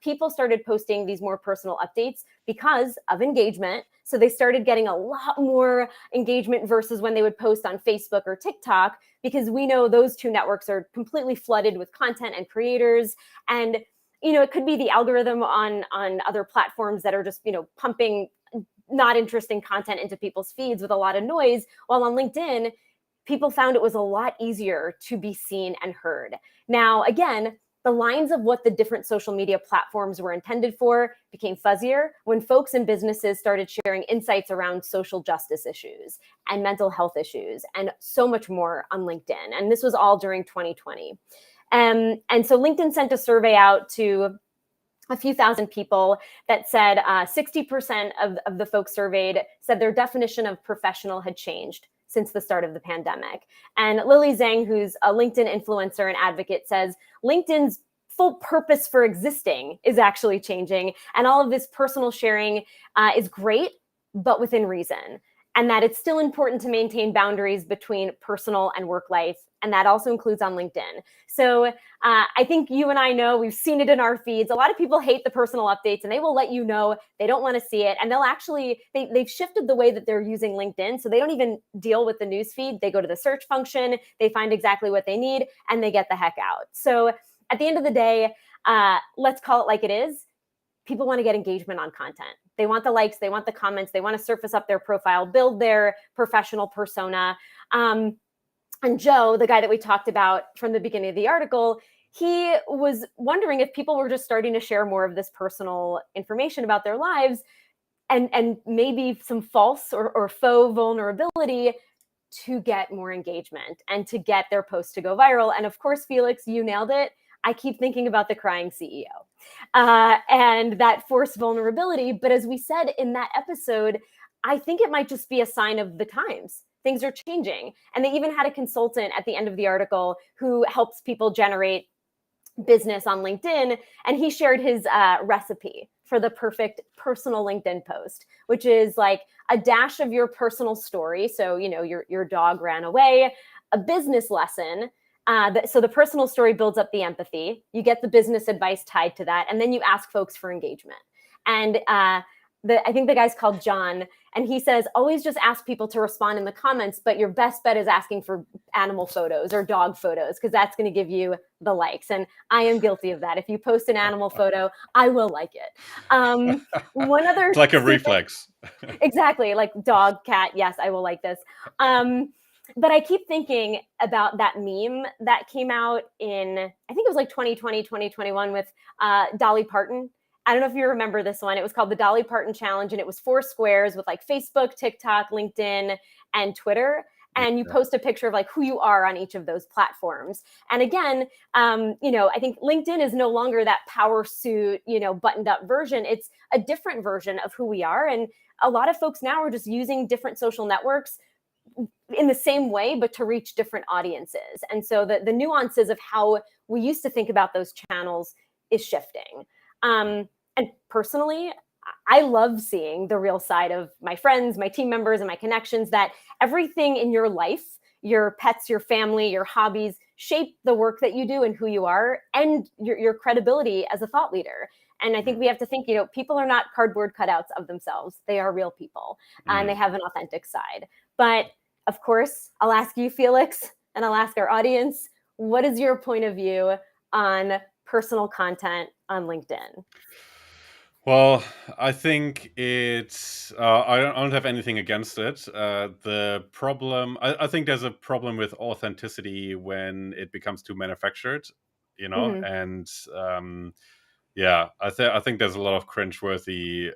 people started posting these more personal updates because of engagement. So they started getting a lot more engagement versus when they would post on Facebook or TikTok, because we know those two networks are completely flooded with content and creators. And, it could be the algorithm on other platforms that are just, pumping not interesting content into people's feeds with a lot of noise, while on LinkedIn, people found it was a lot easier to be seen and heard. Now, again, the lines of what the different social media platforms were intended for became fuzzier when folks and businesses started sharing insights around social justice issues and mental health issues and so much more on LinkedIn. And this was all during 2020. And so LinkedIn sent a survey out to a few thousand people that said 60% of the folks surveyed said their definition of professional had changed since the start of the pandemic. And Lily Zhang, who's a LinkedIn influencer and advocate, says LinkedIn's full purpose for existing is actually changing. And all of this personal sharing is great, but within reason. And that it's still important to maintain boundaries between personal and work life. And that also includes on LinkedIn. So I think you and I know, we've seen it in our feeds. A lot of people hate the personal updates and they will let you know they don't want to see it. And they'll actually, they've shifted the way that they're using LinkedIn. So they don't even deal with the news feed. They go to the search function, they find exactly what they need, and they get the heck out. So at the end of the day, let's call it like it is. People want to get engagement on content. They want the likes, they want the comments, they want to surface up their profile, build their professional persona. And Joe, the guy that we talked about from the beginning of the article, he was wondering if people were just starting to share more of this personal information about their lives and maybe some false or faux vulnerability to get more engagement and to get their posts to go viral. And of course, Felix, you nailed it. I keep thinking about the crying CEO and that forced vulnerability. But as we said in that episode, I think it might just be a sign of the times. Things are changing. And they even had a consultant at the end of the article who helps people generate business on LinkedIn. And he shared his recipe for the perfect personal LinkedIn post, which is like a dash of your personal story. So, your dog ran away, a business lesson. So the personal story builds up the empathy. You get the business advice tied to that. And then you ask folks for engagement. And I think the guy's called John, and he says, always just ask people to respond in the comments, but your best bet is asking for animal photos or dog photos, because that's going to give you the likes. And I am guilty of that. If you post an animal photo, I will like it. One other It's like a reflex. Exactly, like dog, cat, yes, I will like this. But I keep thinking about that meme that came out in, I think it was like 2020, 2021 with Dolly Parton. I don't know if you remember this one. It was called the Dolly Parton Challenge, and it was 4 squares with like Facebook, TikTok, LinkedIn, and Twitter. and you post a picture of like who you are on each of those platforms. And again, I think LinkedIn is no longer that power suit, buttoned up version. It's a different version of who we are. And a lot of folks now are just using different social networks in the same way, but to reach different audiences. And so the nuances of how we used to think about those channels is shifting. And personally, I love seeing the real side of my friends, my team members, and my connections, that everything in your life, your pets, your family, your hobbies, shape the work that you do and who you are and your credibility as a thought leader. And I think we have to think, people are not cardboard cutouts of themselves. They are real people and they have an authentic side. But of course, I'll ask you, Felix, and I'll ask our audience, what is your point of view on personal content on LinkedIn? Well, I think it's, I don't have anything against it. The problem, I think there's a problem with authenticity when it becomes too manufactured, and yeah, I think there's a lot of cringeworthy,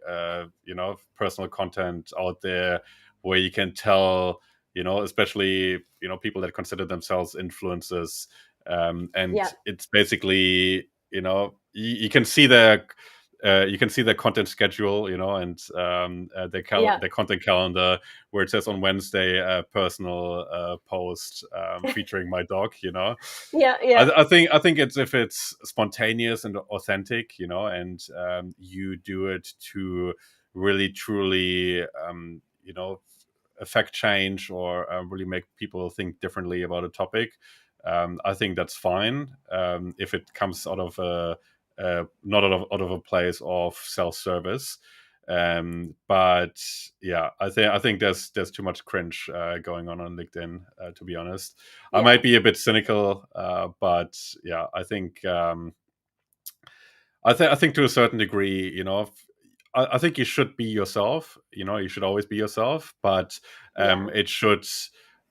personal content out there where you can tell, especially, people that consider themselves influencers. And it's basically, you can see their content schedule, and their content calendar, where it says on Wednesday, personal post featuring my dog. Yeah. I think it's if it's spontaneous and authentic, and you do it to really truly, affect change or really make people think differently about a topic. I think that's fine if it comes out of not out of a place of self-service. But yeah, I think there's too much cringe going on LinkedIn, to be honest. I might be a bit cynical, but yeah, I think I think to a certain degree, I think you should be yourself. You should always be yourself, but it should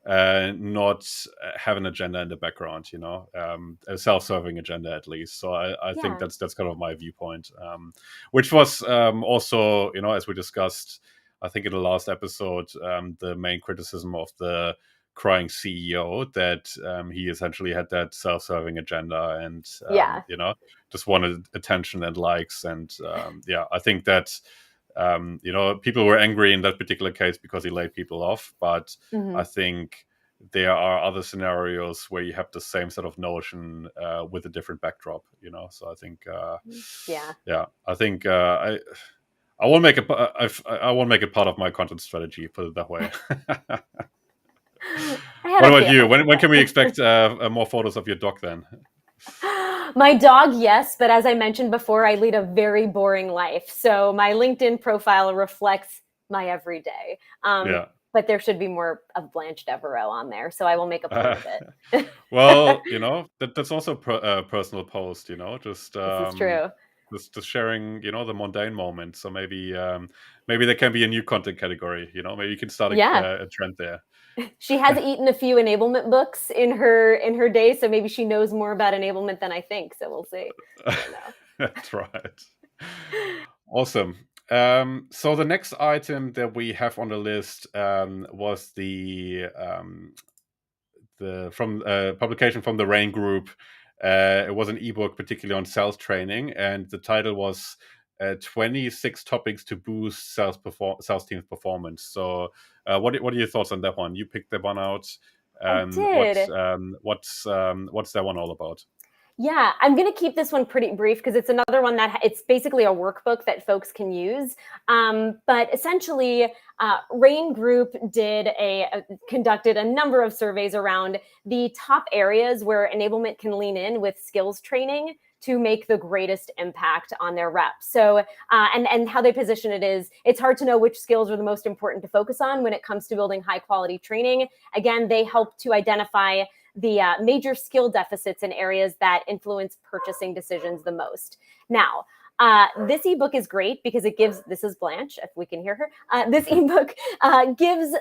not have an agenda in the background. A self-serving agenda at least. So I think that's kind of my viewpoint, which was also, as we discussed, I think in the last episode, the main criticism of the crying CEO, that he essentially had that self-serving agenda and just wanted attention and likes. And I think that people were angry in that particular case because he laid people off, but I think there are other scenarios where you have the same sort of notion with a different backdrop. So I think I think I won't make it part of my content strategy, put it that way. What about you? When can we expect more photos of your dog then? My dog, yes. But as I mentioned before, I lead a very boring life. So my LinkedIn profile reflects my everyday. But there should be more of Blanche Devereaux on there. So I will make a point of it. Well, that's also a personal post, just this is true. Just sharing, the mundane moments. So maybe there can be a new content category. Maybe you can start a trend there. She has eaten a few enablement books in her day, so maybe she knows more about enablement than I think. So we'll see. I don't know. That's right. Awesome. So the next item that we have on the list was the publication from the Rain Group. It was an ebook, particularly on sales training, and the title was 26 topics to boost sales team's performance. So, what are your thoughts on that one? You picked that one out. I did. What's that one all about? Yeah, I'm going to keep this one pretty brief because it's another one that it's basically a workbook that folks can use. But essentially, Rain Group conducted a number of surveys around the top areas where enablement can lean in with skills training to make the greatest impact on their reps. So, and how they position it is, it's hard to know which skills are the most important to focus on when it comes to building high quality training. Again, they help to identify the major skill deficits in areas that influence purchasing decisions the most. Now, this ebook is great because it gives, this is Blanche, if we can hear her, this ebook gives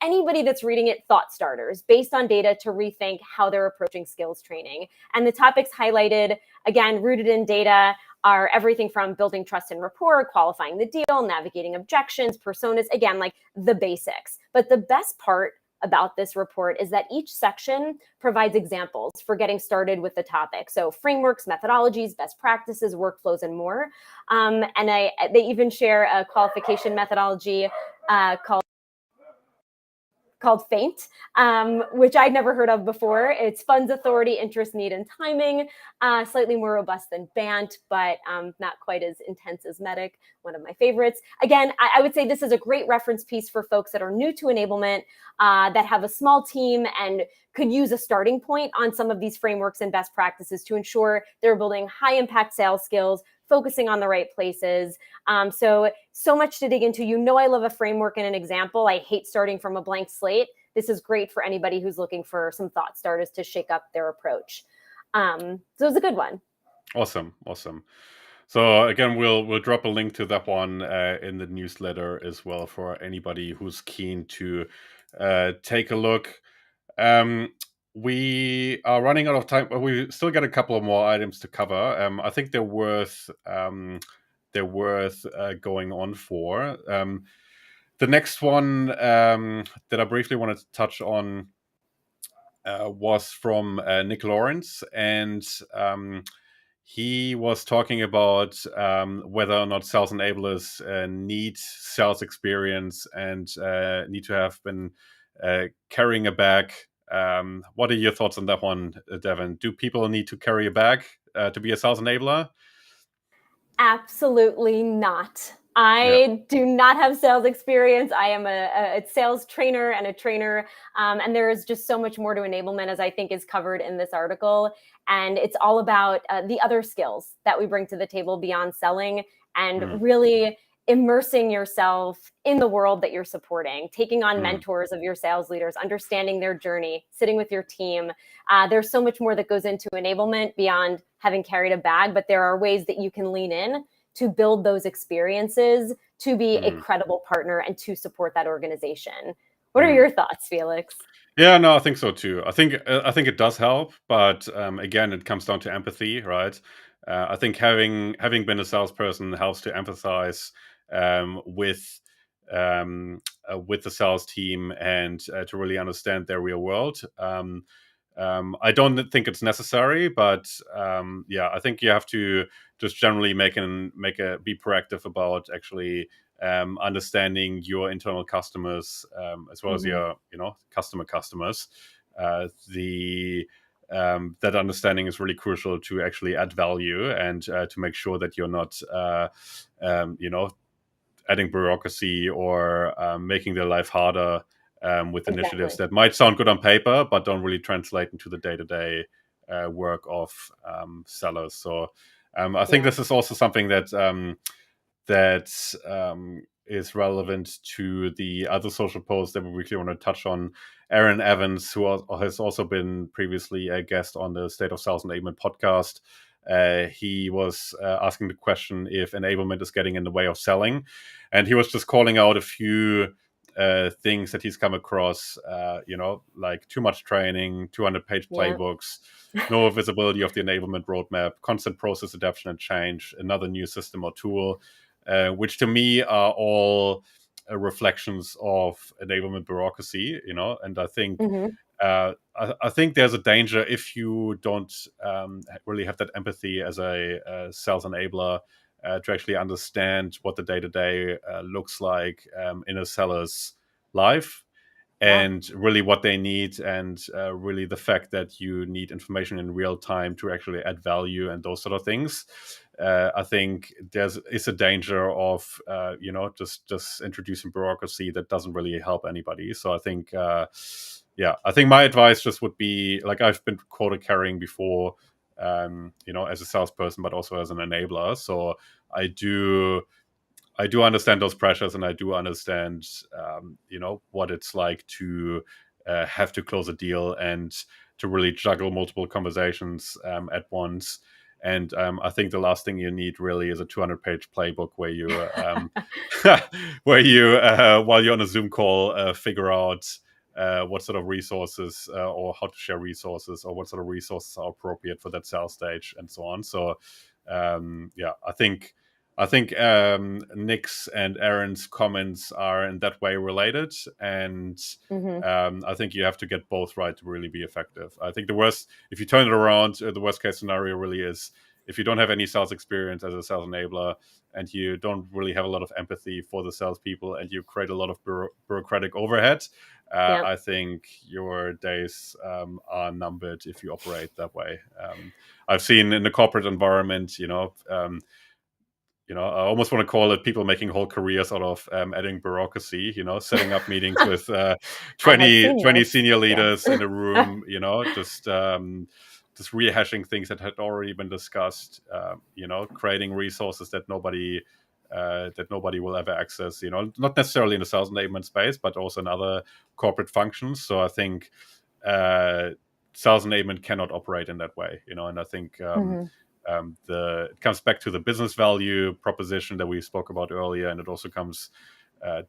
anybody that's reading it thought starters based on data to rethink how they're approaching skills training. And the topics highlighted, again, rooted in data, are everything from building trust and rapport, qualifying the deal, navigating objections, personas, again, like the basics. But the best part about this report is that each section provides examples for getting started with the topic. So frameworks, methodologies, best practices, workflows, and more. And they even share a qualification methodology called FAINT, which I'd never heard of before. It's funds, authority, interest, need, and timing. Slightly more robust than BANT, but not quite as intense as MEDDIC, one of my favorites. Again, I would say this is a great reference piece for folks that are new to enablement, that have a small team and could use a starting point on some of these frameworks and best practices to ensure they're building high impact sales skills, focusing on the right places. So much to dig into. I love a framework and an example. I hate starting from a blank slate. This is great for anybody who's looking for some thought starters to shake up their approach. So it was a good one. Awesome. So again, we'll drop a link to that one in the newsletter as well for anybody who's keen to take a look. We are running out of time, but we still got a couple of more items to cover. I think they're worth going on for. The next one that I briefly wanted to touch on was from Nick Lawrence, and he was talking about whether or not sales enablers need sales experience and need to have been carrying a bag. What are your thoughts on that one, Devon? Do people need to carry a bag to be a sales enabler? Absolutely not. I do not have sales experience. I am a sales trainer and a trainer. And there is just so much more to enablement, as I think is covered in this article. And it's all about the other skills that we bring to the table beyond selling, and really immersing yourself in the world that you're supporting, taking on mentors of your sales leaders, understanding their journey, sitting with your team. There's so much more that goes into enablement beyond having carried a bag, but there are ways that you can lean in to build those experiences, to be a credible partner, and to support that organization. What are your thoughts, Felix? Yeah, no, I think so too. I think it does help, but again, it comes down to empathy, right? I think having been a salesperson helps to empathize with the sales team and to really understand their real world. I don't think it's necessary, but I think you have to just generally be proactive about actually understanding your internal customers as well as your customer customers. That understanding is really crucial to actually add value and to make sure that you're not adding bureaucracy or making their life harder with initiatives that might sound good on paper but don't really translate into the day-to-day work of sellers. So I think this is also something that is relevant to the other social posts that we really want to touch on. Aaron Evans, who has also been previously a guest on the State of Sales Enablement podcast, he was asking the question if enablement is getting in the way of selling. And he was just calling out a few things that he's come across, like too much training, 200-page playbooks, no visibility of the enablement roadmap, constant process adaptation and change, another new system or tool, which to me are all reflections of enablement bureaucracy, and I think I think there's a danger if you don't really have that empathy as a sales enabler to actually understand what the day-to-day looks like in a seller's life and really what they need, and really the fact that you need information in real time to actually add value and those sort of things. I think is a danger of just introducing bureaucracy that doesn't really help anybody. So I think I think my advice just would be, like, I've been quota carrying before, as a salesperson, but also as an enabler. So I do understand those pressures, and I do understand, what it's like to have to close a deal and to really juggle multiple conversations at once. And I think the last thing you need really is a 200-page playbook where you, while you're on a Zoom call, figure out what sort of resources or how to share resources, or what sort of resources are appropriate for that sales stage, and so on. So, I I think Nick's and Aaron's comments are in that way related, and I think you have to get both right to really be effective. I think if you turn it around, the worst case scenario really is if you don't have any sales experience as a sales enabler, and you don't really have a lot of empathy for the salespeople, and you create a lot of bureaucratic overhead. Yep. I think your days are numbered if you operate that way. I've seen in the corporate environment, I almost want to call it people making whole careers out of adding bureaucracy, setting up meetings with I have 20 seen this. senior leaders Yes. in a room, just rehashing things that had already been discussed, creating resources that nobody will ever access, not necessarily in the sales enablement space, but also in other corporate functions. So I think sales enablement cannot operate in that way, and I think it comes back to the business value proposition that we spoke about earlier, and it also comes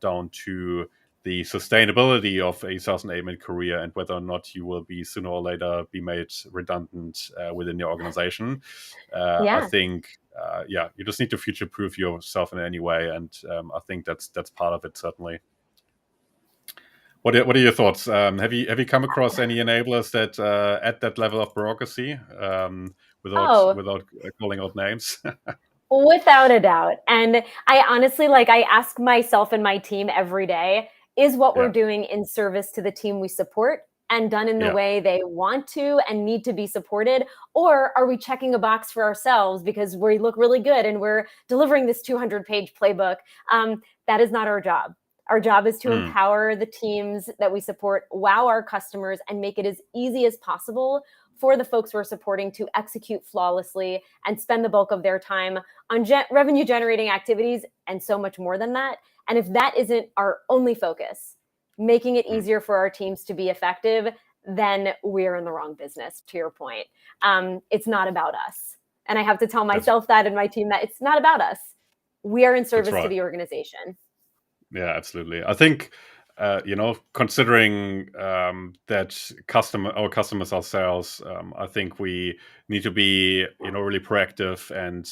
down to the sustainability of a sales enablement career and whether or not you will be sooner or later be made redundant within your organization. I think, you just need to future-proof yourself in any way, and I think that's part of it, certainly. What are your thoughts? Have you come across any enablers that at that level of bureaucracy without calling out names? Without a doubt. And I honestly, I ask myself and my team every day, is what we're doing in service to the team we support and done in the way they want to and need to be supported? Or are we checking a box for ourselves because we look really good and we're delivering this 200-page playbook? That is not our job. Our job is to empower the teams that we support, wow our customers, and make it as easy as possible for the folks we're supporting to execute flawlessly and spend the bulk of their time on revenue generating activities and so much more than that. And if that isn't our only focus, making it easier for our teams to be effective, then we're in the wrong business, to your point. It's not about us. And I have to tell myself that and my team that it's not about us. We are in service to the organization. Yeah, absolutely. I think, considering that our customers are sales, I think we need to be, really proactive and,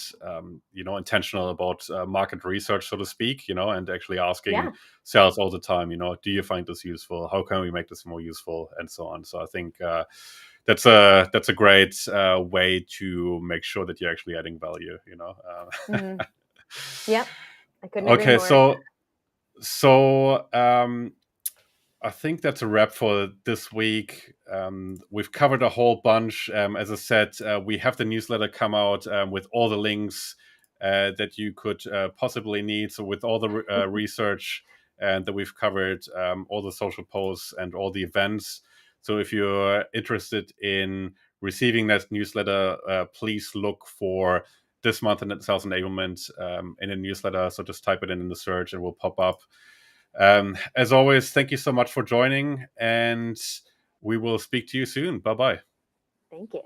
intentional about market research, so to speak, and actually asking sales all the time, do you find this useful? How can we make this more useful? And so on. So I think that's a great way to make sure that you're actually adding value, Yep. I couldn't agree more. So I think that's a wrap for this week. We've covered a whole bunch. As I said, we have the newsletter come out with all the links that you could possibly need. So with all the research that we've covered, all the social posts and all the events. So if you're interested in receiving that newsletter, please look for this month in sales enablement in a newsletter. So just type it in the search and it will pop up. As always, thank you so much for joining, and we will speak to you soon. Bye-bye. Thank you.